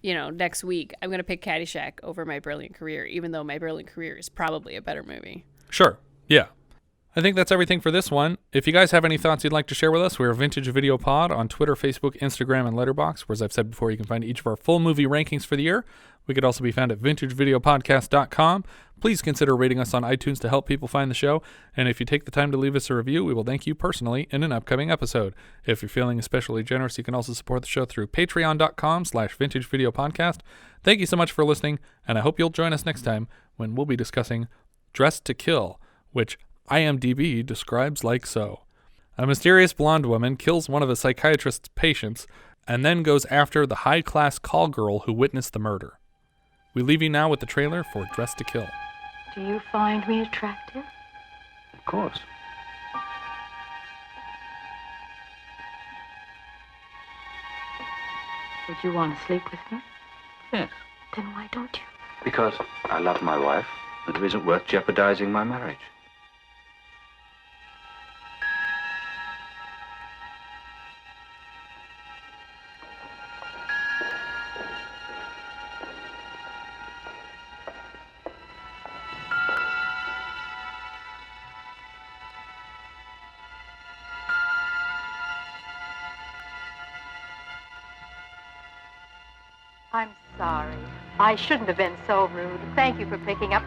you know, next week, I'm going to pick Caddyshack over My Brilliant Career, even though My Brilliant Career is probably a better movie. Sure. Yeah. I think that's everything for this one. If you guys have any thoughts you'd like to share with us, we're Vintage Video Pod on Twitter, Facebook, Instagram, and Letterboxd, where, as I've said before, you can find each of our full movie rankings for the year. We could also be found at vintagevideopodcast.com. Please consider rating us on iTunes to help people find the show. And if you take the time to leave us a review, we will thank you personally in an upcoming episode. If you're feeling especially generous, you can also support the show through patreon.com/vintagevideopodcast. Thank you so much for listening, and I hope you'll join us next time when we'll be discussing Dressed to Kill, which IMDb describes like so. A mysterious blonde woman kills one of a psychiatrist's patients and then goes after the high-class call girl who witnessed the murder. We leave you now with the trailer for Dressed to Kill. Do you find me attractive? Of course. Would you want to sleep with me? Yes. Then why don't you? Because I love my wife, and it isn't worth jeopardizing my marriage. I'm sorry. I shouldn't have been so rude. Thank you for picking up.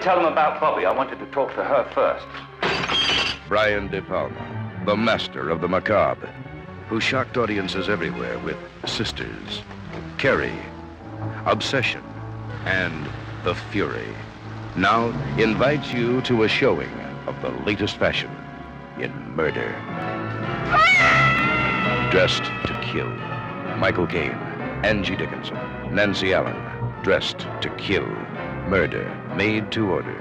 Tell them about Bobby. I wanted to talk to her first. Brian De Palma, the master of the macabre, who shocked audiences everywhere with Sisters, Carrie, Obsession, and The Fury, now invites you to a showing of the latest fashion in murder. Dressed to Kill. Michael Caine, Angie Dickinson, Nancy Allen, Dressed to Kill. Murder, made to order.